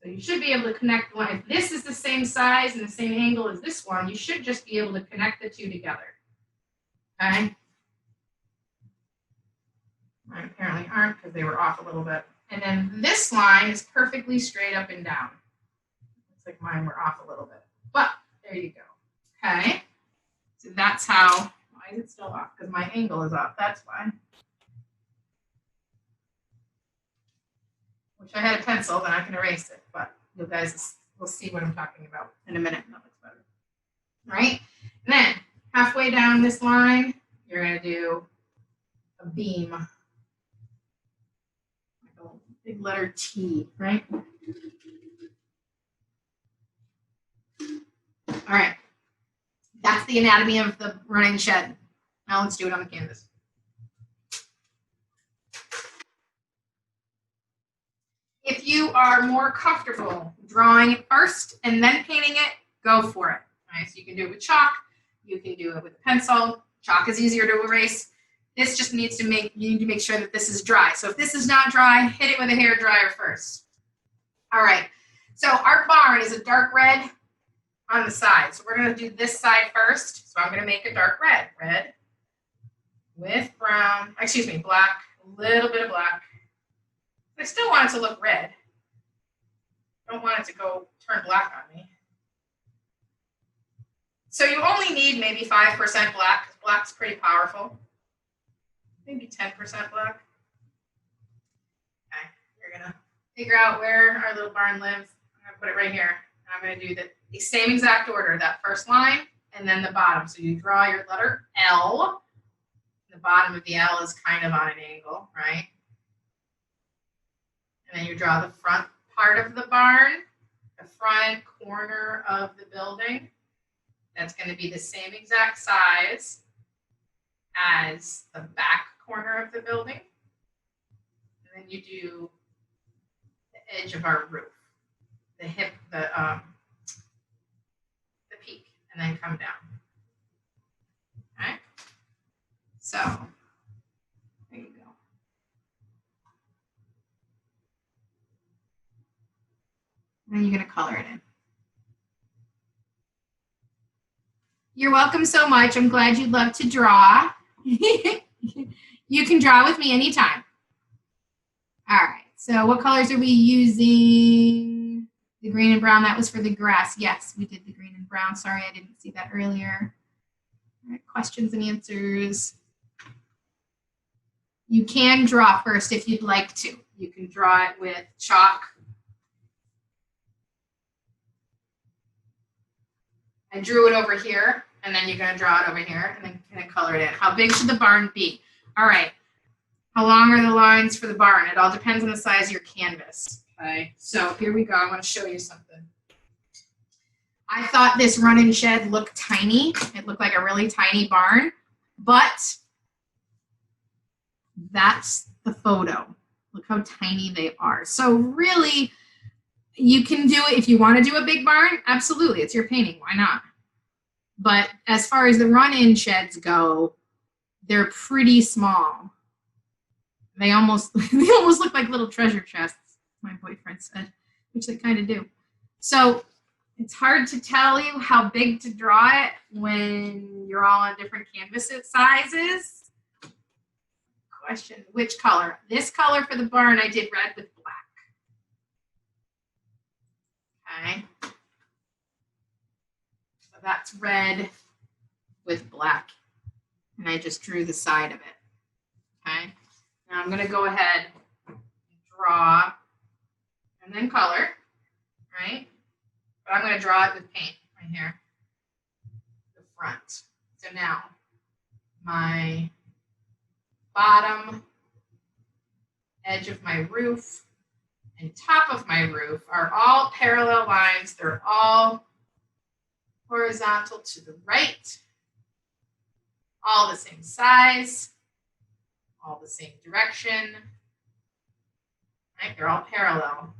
So you should be able to connect one. If this is the same size and the same angle as this one, you should just be able to connect the 2 together. Okay? Mine apparently aren't because they were off a little bit. And then this line is perfectly straight up and down. Looks like mine were off a little bit. But there you go. Okay? So that's how, why is it still off? Because my angle is off. That's why. Wish I had a pencil, then I can erase it, but you guys will see what I'm talking about in a minute. That looks better. All right, and then halfway down this line, you're going to do a beam, like a big letter T, right? All right, that's the anatomy of the running shed. Now let's do it on the canvas. If you are more comfortable drawing it first and then painting it, go for it. Right? So you can do it with chalk, you can do it with a pencil. Chalk is easier to erase. This just needs to you need to make sure that this is dry. So if this is not dry, hit it with a hair dryer first. All right, so our barn is a dark red on the side. So we're gonna do this side first. So I'm gonna make a dark red with brown, excuse me, black, a little bit of black. I still want it to look red. I don't want it to go turn black on me. So you only need maybe 5% black, because black's pretty powerful. Maybe 10% black. Okay, you're gonna figure out where our little barn lives. I'm gonna put it right here. And I'm gonna do the same exact order, that first line and then the bottom. So you draw your letter L. The bottom of the L is kind of on an angle, right? And then you draw the front part of the barn, the front corner of the building. That's going to be the same exact size as the back corner of the building. And then you do the edge of our roof, the hip, the peak, and then come down. Okay? So, there you go. And then you're going to color it in. You're welcome so much. I'm glad you love to draw. You can draw with me anytime. All right, so what colors are we using? The green and brown, that was for the grass. Yes, we did the green and brown. Sorry, I didn't see that earlier. All right, questions and answers. You can draw first if you'd like to. You can draw it with chalk. I drew it over here, and then you're going to draw it over here, and then kind of color it in. How big should the barn be? All right. How long are the lines for the barn? It all depends on the size of your canvas. Okay. So here we go. I want to show you something. I thought this run-in shed looked tiny. It looked like a really tiny barn, but that's the photo. Look how tiny they are. So really, you can do it if you want to do a big barn. Absolutely, it's your painting. Why not? But as far as the run-in sheds go, they're pretty small. They almost look like little treasure chests, my boyfriend said. which they kind of do. So it's hard to tell you how big to draw it when you're all on different canvas sizes. Question, which color? This color for the barn, I did red with black. Okay. So that's red with black. And I just drew the side of it. Okay. Now I'm going to go ahead and draw and then color, right? But I'm going to draw it with paint right here, the front. So now my bottom edge of my roof and top of my roof are all parallel lines. They're all horizontal to the right, all the same size, all the same direction, right? They're all parallel.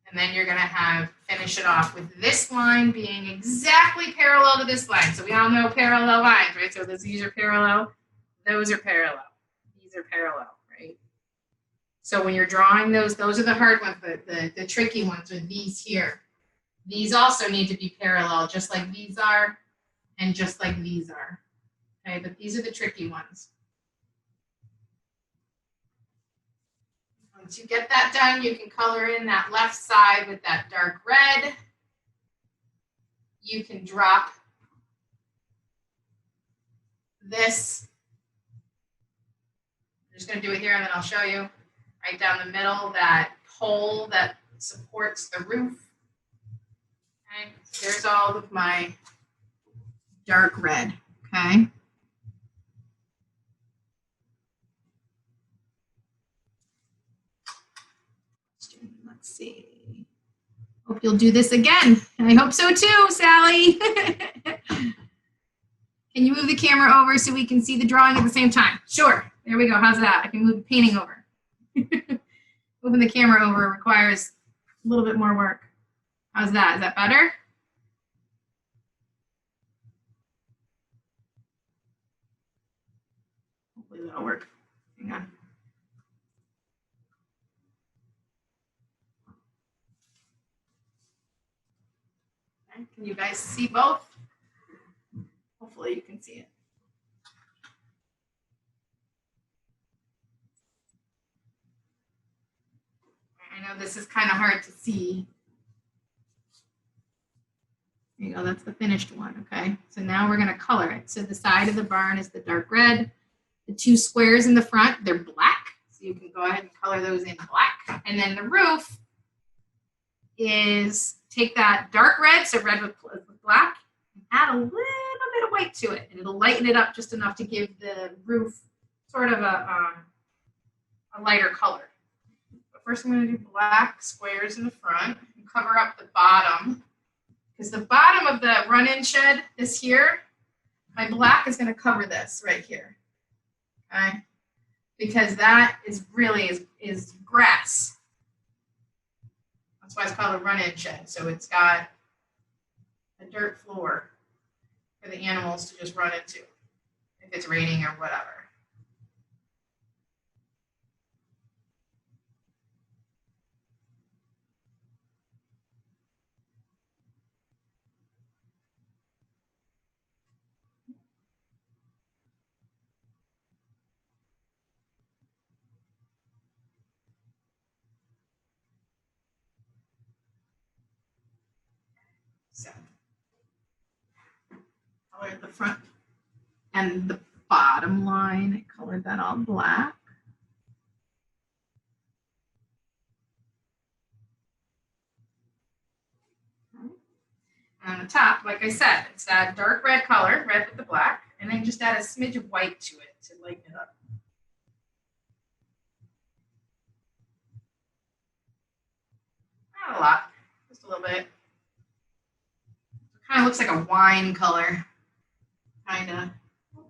And then you're going to finish it off with this line being exactly parallel to this line. So we all know parallel lines, right? So these are parallel, those are parallel, these are parallel, right? So when you're drawing those are the hard ones, the tricky ones are these here. These also need to be parallel, just like these are, and just like these are, okay? But these are the tricky ones. Once you get that done, you can color in that left side with that dark red. You can drop this. I'm just going to do it here and then I'll show you. Right down the middle, that pole that supports the roof. Okay, so there's all of my dark red, okay? Let's see. Hope you'll do this again. I hope so too, Sally. Can you move the camera over so we can see the drawing at the same time? Sure. There we go. How's that? I can move the painting over. Moving the camera over requires a little bit more work. How's that? Is that better? Hopefully that'll work. Hang on. Okay. Can you guys see both? Hopefully you can see it. I know this is kind of hard to see. There you go, that's the finished one, okay? So now we're gonna color it. So the side of the barn is the dark red. The two squares in the front, they're black. So you can go ahead and color those in black. And then the roof is, take that dark red, so red with black, and add a little bit of white to it. And it'll lighten it up just enough to give the roof sort of a lighter color. First, I'm going to do black squares in the front and cover up the bottom. Because the bottom of the run-in shed, this here, my black is going to cover this right here. Okay? Because that is really is grass. That's why it's called a run-in shed. So it's got a dirt floor for the animals to just run into if it's raining or whatever. So, colored the front and the bottom line. I colored that all black. Okay. And on the top, like I said, it's that dark red color, red with the black, and then just add a smidge of white to it to lighten it up. Not a lot, just a little bit. Kind of looks like a wine color, kind of. A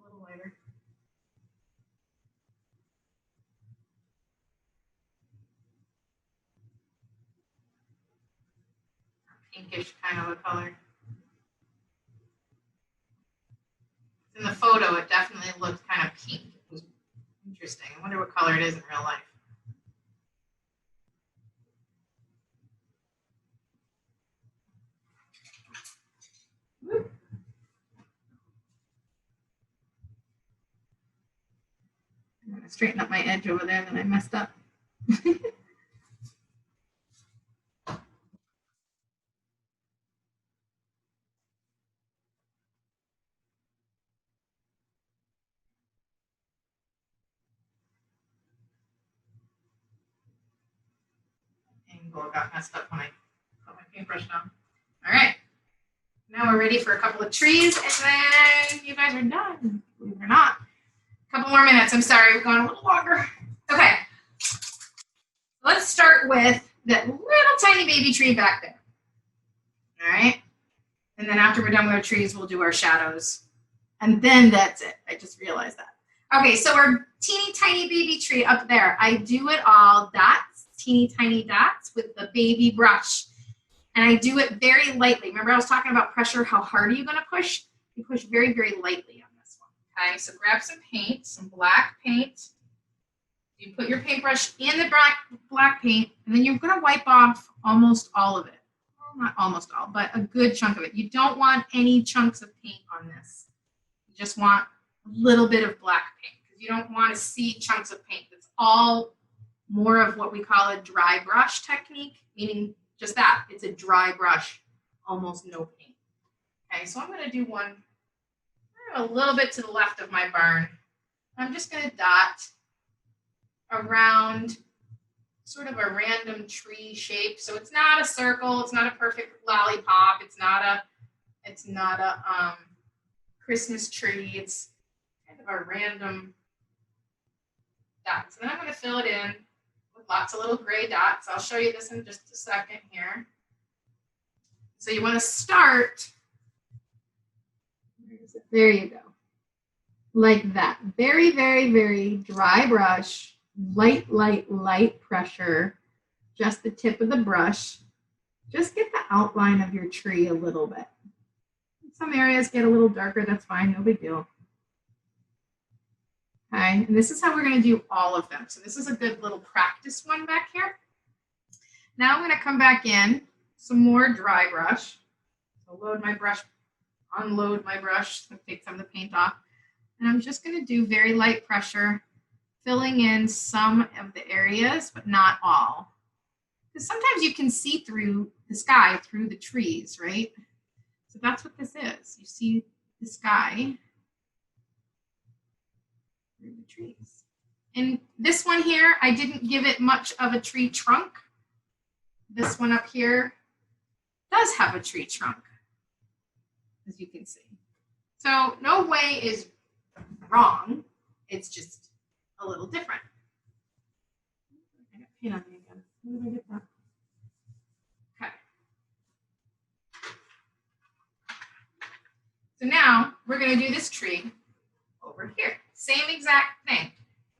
little lighter. Pinkish kind of a color. In the photo, it definitely looked kind of pink. It was Interesting. I wonder what color it is in real life. Woo. I'm going to straighten up my edge over there that I messed up. Angle got messed up when I put my paintbrush down. All right. Now we're ready for a couple of trees, and then you guys are done. Believe it or not. A couple more minutes. I'm sorry, we've gone a little longer. Okay. Let's start with that little tiny baby tree back there. All right. And then after we're done with our trees, we'll do our shadows. And then that's it. I just realized that. Okay, so our teeny tiny baby tree up there, I do it all dots, teeny tiny dots with the baby brush. And I do it very lightly. Remember I was talking about pressure, how hard are you gonna push? You push very, very lightly on this one. Okay, so grab some paint, some black paint. You put your paintbrush in the black paint, and then you're gonna wipe off almost all of it. Well, not almost all, but a good chunk of it. You don't want any chunks of paint on this. You just want a little bit of black paint, because you don't want to see chunks of paint. It's all more of what we call a dry brush technique, meaning just that. It's a dry brush, almost no paint. Okay, so I'm going to do one a little bit to the left of my barn. I'm just going to dot around sort of a random tree shape. So it's not a circle, it's not a perfect lollipop, it's not a Christmas tree, it's kind of a random dot. So then I'm going to fill it in with lots of little gray dots. I'll show you this in just a second here. So you want to start, there you go, like that. Very, very, very dry brush. Light, light, light pressure, just the tip of the brush. Just get the outline of your tree a little bit. Some areas get a little darker, that's fine, no big deal. Okay, and this is how we're going to do all of them. So this is a good little practice one back here. Now I'm going to come back in, some more dry brush. So load my brush, unload my brush, so take some of the paint off. And I'm just going to do very light pressure, filling in some of the areas, but not all. Because sometimes you can see through the sky, through the trees, right? So that's what this is. You see the sky through the trees. And this one here, I didn't give it much of a tree trunk. This one up here does have a tree trunk, as you can see. So no way is wrong. It's just a little different. I got paint on me again. Where did I get that? Okay. So now we're going to do this tree over here. Same exact thing.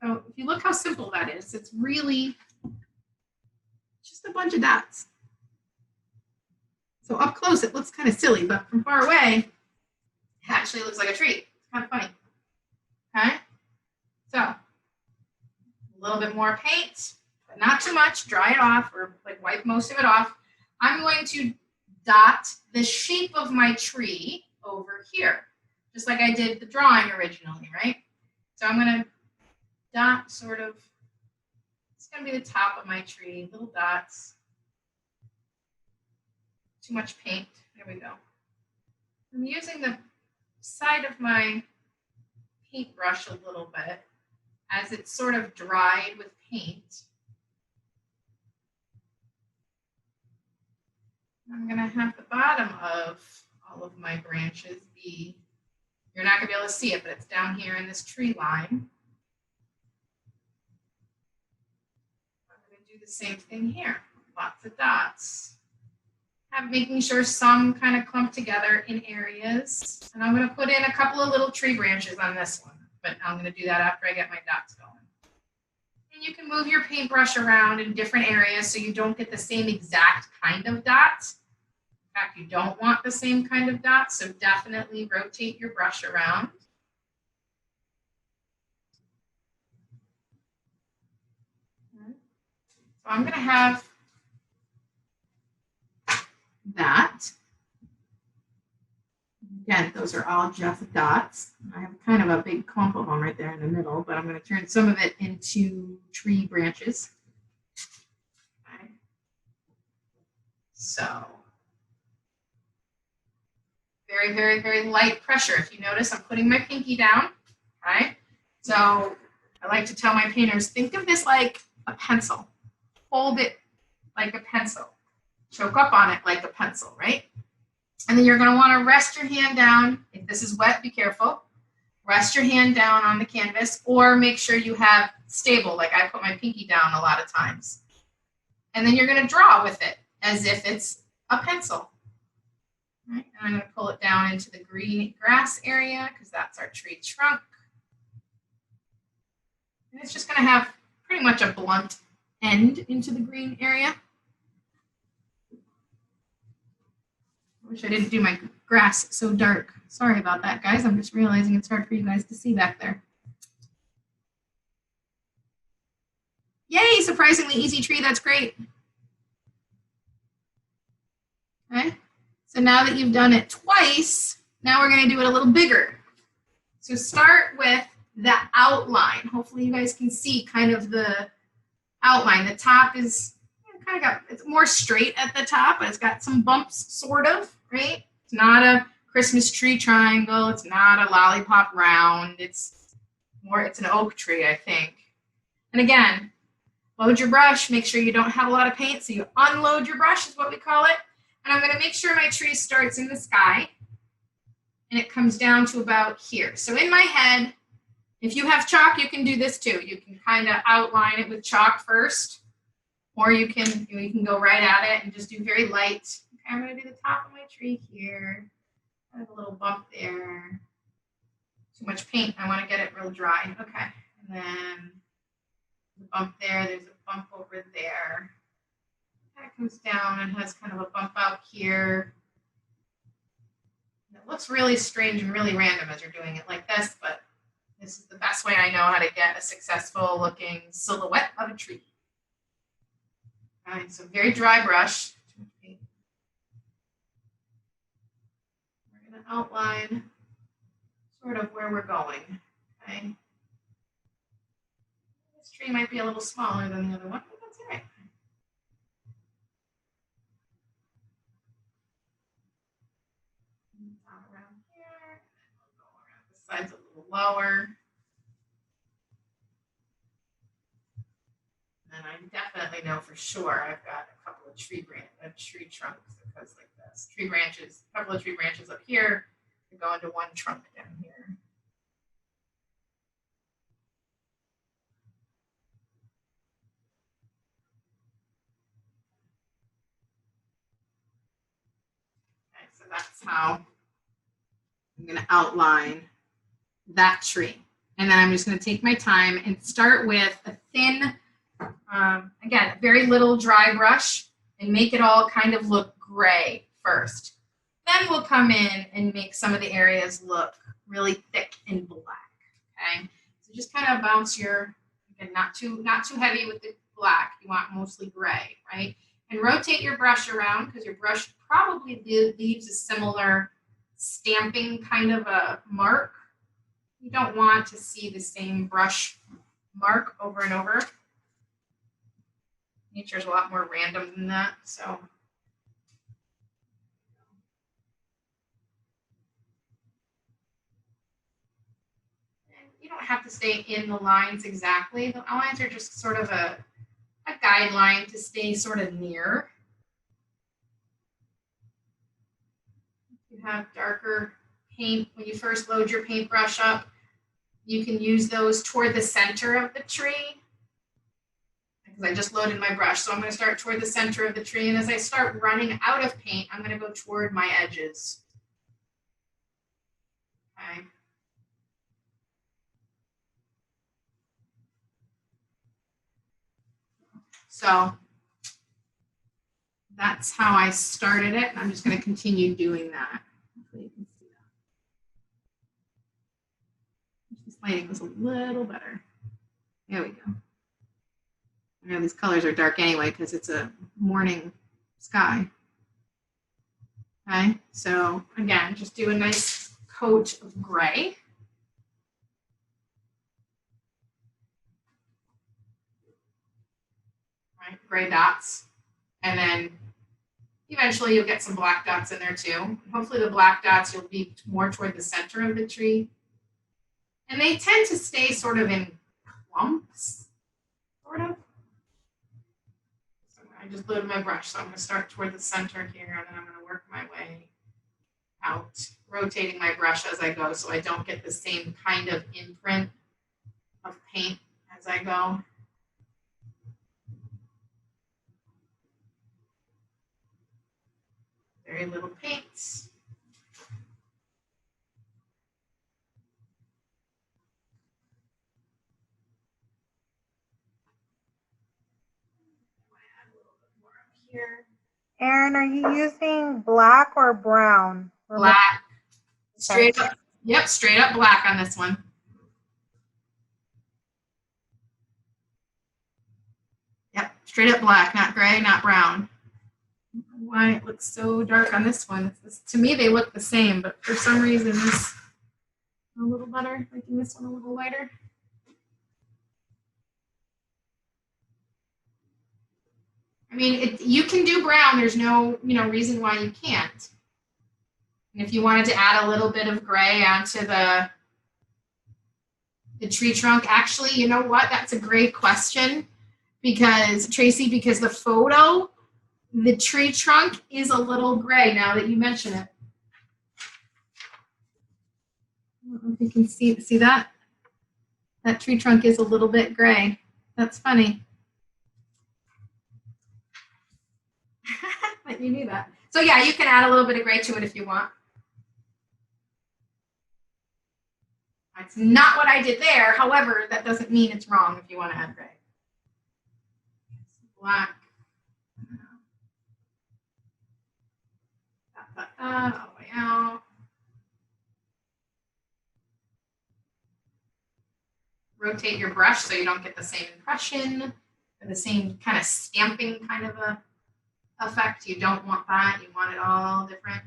So if you look how simple that is, it's really just a bunch of dots. So up close it looks kind of silly, but from far away, it actually looks like a tree. It's kind of funny. Okay? So a little bit more paint, but not too much. Dry it off, or like wipe most of it off. I'm going to dot the shape of my tree over here, just like I did the drawing originally, right? So I'm going to dot sort of, it's going to be the top of my tree, little dots. Too much paint. There we go. I'm using the side of my paintbrush a little bit as it's sort of dried with paint. I'm going to have the bottom of all of my branches be, you're not going to be able to see it, but it's down here in this tree line. I'm going to do the same thing here. Lots of dots. I'm making sure some kind of clump together in areas. And I'm going to put in a couple of little tree branches on this one, but I'm going to do that after I get my dots going. And you can move your paintbrush around in different areas so you don't get the same exact kind of dots. In fact, you don't want the same kind of dots, so definitely rotate your brush around. So I'm going to have that. Again, those are all just dots. I have kind of a big clump of them right there in the middle, but I'm going to turn some of it into tree branches. Okay. So very, very, very light pressure. If you notice, I'm putting my pinky down. Okay. So I like to tell my painters, think of this like a pencil. Hold it like a pencil. Choke up on it like a pencil, right? And then you're going to want to rest your hand down. If this is wet, be careful. Rest your hand down on the canvas, or make sure you have stable, like I put my pinky down a lot of times. And then you're going to draw with it as if it's a pencil. Right? And I'm going to pull it down into the green grass area because that's our tree trunk. And it's just going to have pretty much a blunt end into the green area. I wish I didn't do my grass so dark. Sorry about that, guys. I'm just realizing it's hard for you guys to see back there. Yay, surprisingly easy tree. That's great. Okay. So now that you've done it twice, now we're going to do it a little bigger. So start with the outline. Hopefully you guys can see kind of the outline. The top is kind of got, it's more straight at the top, but it's got some bumps, sort of, right? It's not a Christmas tree triangle. It's not a lollipop round. It's an oak tree, I think. And again, load your brush. Make sure you don't have a lot of paint. So you unload your brush is what we call it. And I'm going to make sure my tree starts in the sky and it comes down to about here. So in my head, if you have chalk, you can do this too. You can kind of outline it with chalk first, or you can go right at it and just do very light. Okay, I'm going to do the top of my tree here. I have a little bump there. Too much paint. I want to get it real dry. Okay, and then the bump there. There's a bump over there. That comes down and has kind of a bump out here. It looks really strange and really random as you're doing it like this, but this is the best way I know how to get a successful looking silhouette of a tree. All right, so very dry brush. We're going to outline sort of where we're going. Okay. This tree might be a little smaller than the other one, but that's all right. Around here, and we'll go around the sides a little lower. And I definitely know for sure I've got a couple of tree trunks that goes like this. Tree branches, a couple of tree branches up here that go into one trunk down here. Okay, so that's how I'm going to outline that tree. And then I'm just going to take my time and start with a thin, again, very little dry brush and make it all kind of look gray first. Then we'll come in and make some of the areas look really thick and black, okay? So just kind of bounce your, again, not too heavy with the black. You want mostly gray, right? And rotate your brush around because your brush probably leaves a similar stamping kind of a mark. You don't want to see the same brush mark over and over. Nature's a lot more random than that, so. And you don't have to stay in the lines exactly. The lines are just sort of a guideline to stay sort of near. If you have darker paint, when you first load your paintbrush up, you can use those toward the center of the tree. Because I just loaded my brush, so I'm going to start toward the center of the tree, and as I start running out of paint, I'm going to go toward my edges. Okay. So that's how I started it, and I'm just going to continue doing that. Hopefully you can see that. This lighting was a little better. There we go. I know these colors are dark anyway because it's a morning sky. Okay, so again, just do a nice coat of gray. Right, gray dots. And then eventually you'll get some black dots in there too. Hopefully the black dots you'll be more toward the center of the tree. And they tend to stay sort of in clumps, sort of. So I just loaded my brush, so I'm going to start toward the center here, and then I'm going to work my way out, rotating my brush as I go so I don't get the same kind of imprint of paint as I go. Very little paints. Here. Erin, are you using black or brown? Or Black. Straight up. Yep, straight up black on this one. Yep, straight up black, not gray, not brown. I don't know why it looks so dark on this one. To me, they look the same, but for some reason, this a little better, making this one a little lighter. I mean, you can do brown. There's no, reason why you can't. And if you wanted to add a little bit of gray onto the tree trunk, actually, you know what? That's a great question because, Tracy, because the photo, the tree trunk is a little gray now that you mention it. I don't know if you can see that? That tree trunk is a little bit gray. That's funny. But you knew that. So yeah, you can add a little bit of gray to it if you want. That's not what I did there. However, that doesn't mean it's wrong if you want to add gray. Black. All the way out. Rotate your brush so you don't get the same impression or the same kind of stamping kind of a effect. You don't want that. You want it all different.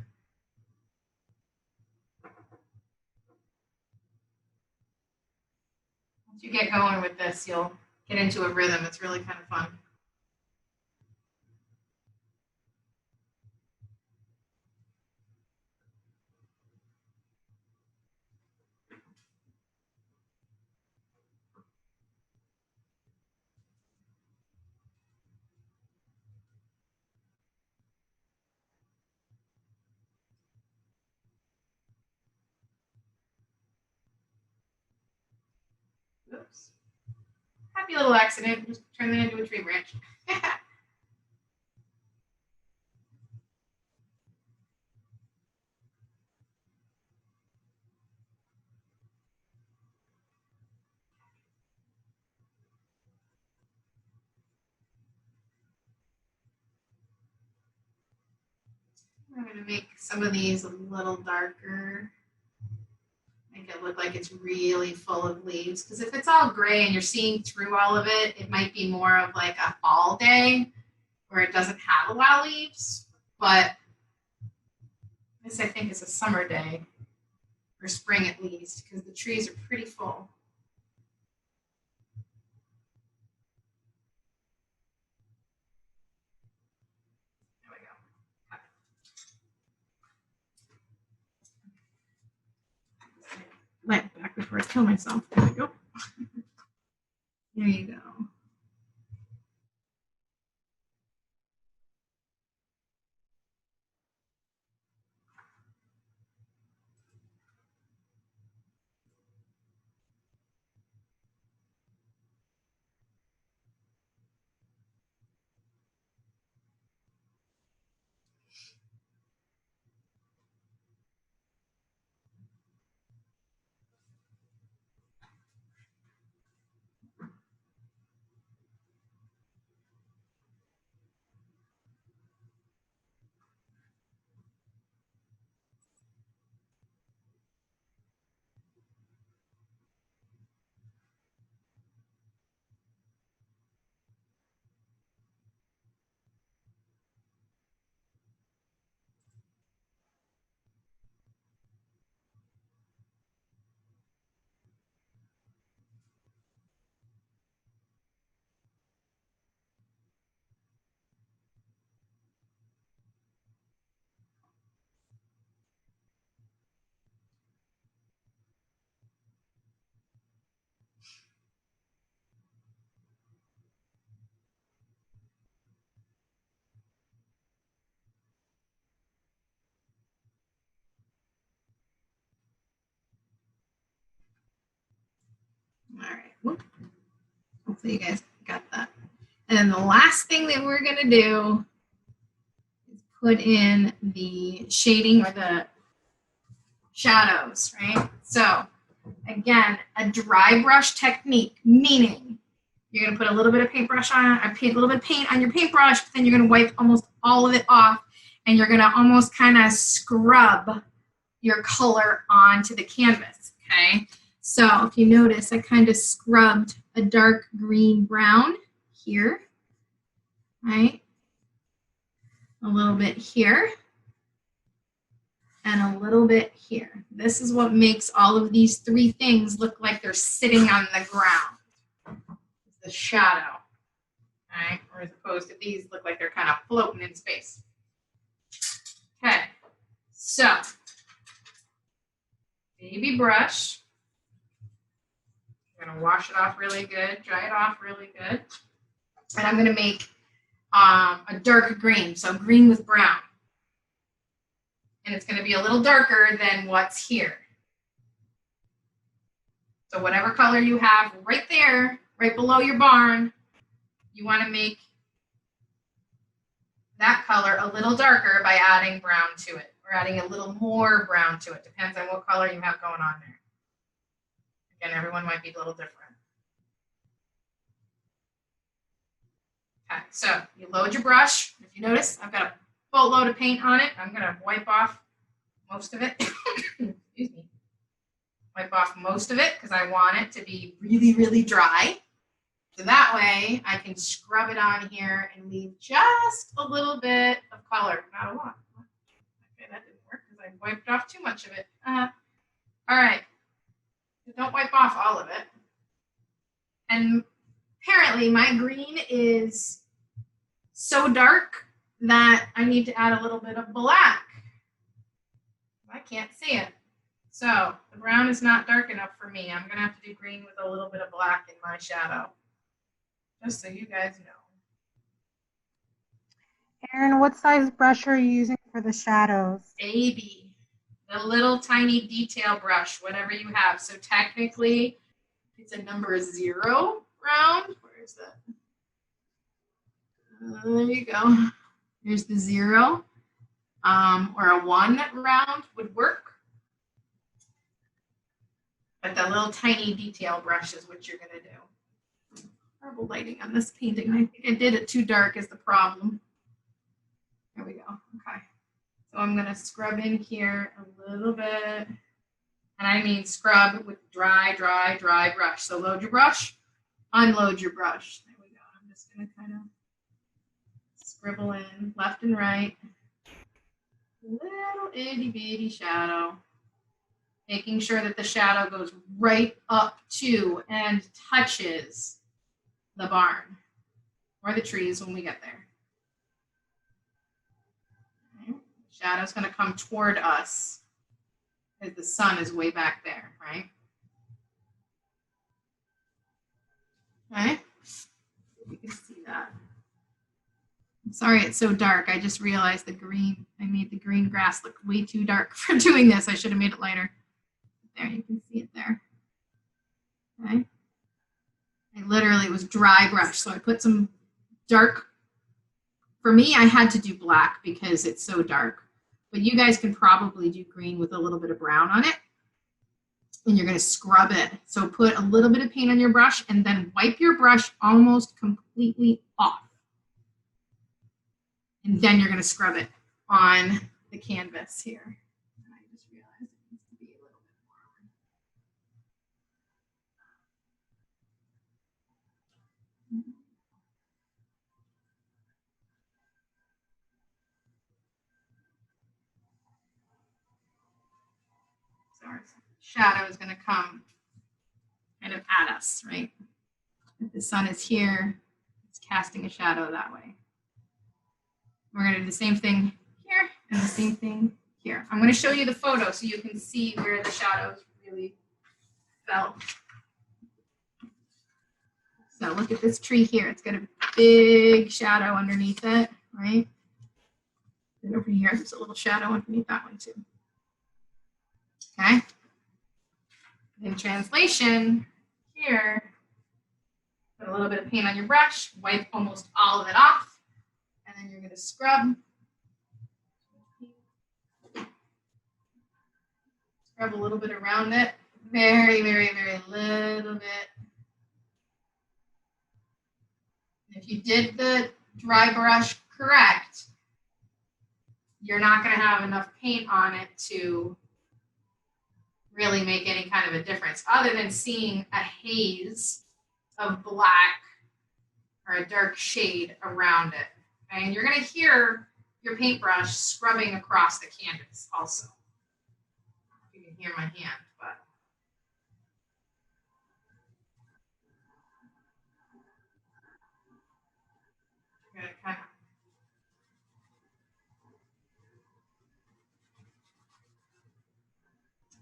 Once you get going with this, you'll get into a rhythm. It's really kind of fun. Oops. Happy little accident. Just turn that into a tree branch. I'm going to make some of these a little darker. Make it look like it's really full of leaves. Because if it's all gray and you're seeing through all of it, it might be more of like a fall day where it doesn't have a lot of leaves. But this, I think, is a summer day or spring at least because the trees are pretty full. There we go. Lamp back before I kill myself. There we go. There you go. Whoop. Hopefully you guys got that. And then the last thing that we're gonna do is put in the shading or the shadows, right? So again, a dry brush technique, meaning you're gonna put a little bit of paintbrush on, a little bit of paint on your paintbrush, but then you're gonna wipe almost all of it off, and you're gonna almost kind of scrub your color onto the canvas, okay? So if you notice, I kind of scrubbed a dark green brown here, right? A little bit here, and a little bit here. This is what makes all of these three things look like they're sitting on the ground. The shadow, right? Or as opposed to these look like they're kind of floating in space. Okay, so baby brush. I'm gonna wash it off really good, dry it off really good. And I'm gonna make a dark green, so green with brown. And it's gonna be a little darker than what's here. So whatever color you have right there, right below your barn, you wanna make that color a little darker by adding brown to it, or adding a little more brown to it. Depends on what color you have going on there. Again, everyone might be a little different. Okay, so you load your brush. If you notice, I've got a boatload of paint on it. I'm gonna wipe off most of it. Excuse me. Wipe off most of it because I want it to be really, really dry. So that way I can scrub it on here and leave just a little bit of color, not a lot. Okay, that didn't work because I wiped off too much of it. All right, don't wipe off all of it. And apparently my green is so dark that I need to add a little bit of black. I can't see it. So the brown is not dark enough for me. I'm gonna have to do green with a little bit of black in my shadow. Just so you guys know. Erin, what size brush are you using for the shadows? Baby, the little tiny detail brush, whatever you have. So technically, it's a number 0 round. Where is that? There you go. Here's the 0. Or a 1 round would work. But the little tiny detail brush is what you're gonna do. Horrible lighting on this painting. I think I did it too dark is the problem. There we go. Okay. So I'm going to scrub in here a little bit. And I mean scrub with dry brush. So load your brush, unload your brush. There we go. I'm just going to kind of scribble in left and right. Little itty bitty shadow. Making sure that the shadow goes right up to and touches the barn or the trees when we get there. Okay. Shadow's going to come toward us because the sun is way back there, right? Okay. You can see that. I'm sorry it's so dark. I just realized I made the green grass look way too dark for doing this. I should have made it lighter. There, you can see it there. Okay. It was dry brush, so I put some dark. For me, I had to do black because it's so dark, but you guys can probably do green with a little bit of brown on it, and you're going to scrub it. So put a little bit of paint on your brush and then wipe your brush almost completely off, and then you're going to scrub it on the canvas here. So our shadow is going to come kind of at us, right? If the sun is here, it's casting a shadow that way. We're going to do the same thing here and the same thing here. I'm going to show you the photo so you can see where the shadows really fell. So look at this tree here. It's got a big shadow underneath it, right? And over here, there's a little shadow underneath that one too. Okay. In translation, here, Put a little bit of paint on your brush, wipe almost all of it off, and then you're going to scrub. Scrub a little bit around it. Very, very, very little bit. If you did the dry brush correct, you're not going to have enough paint on it to really make any kind of a difference other than seeing a haze of black or a dark shade around it. And you're going to hear your paintbrush scrubbing across the canvas also. You can hear my hand, but you're going to kind of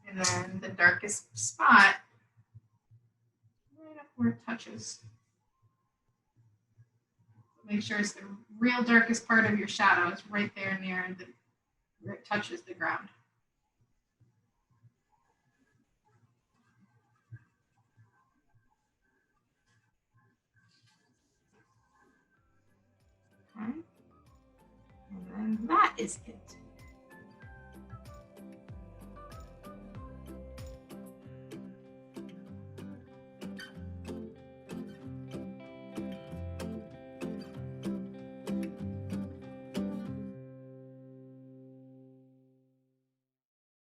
and then the darkest spot, right up where it touches. Make sure it's the real darkest part of your shadow. It's right there near where it touches the ground. Okay. And then that is it.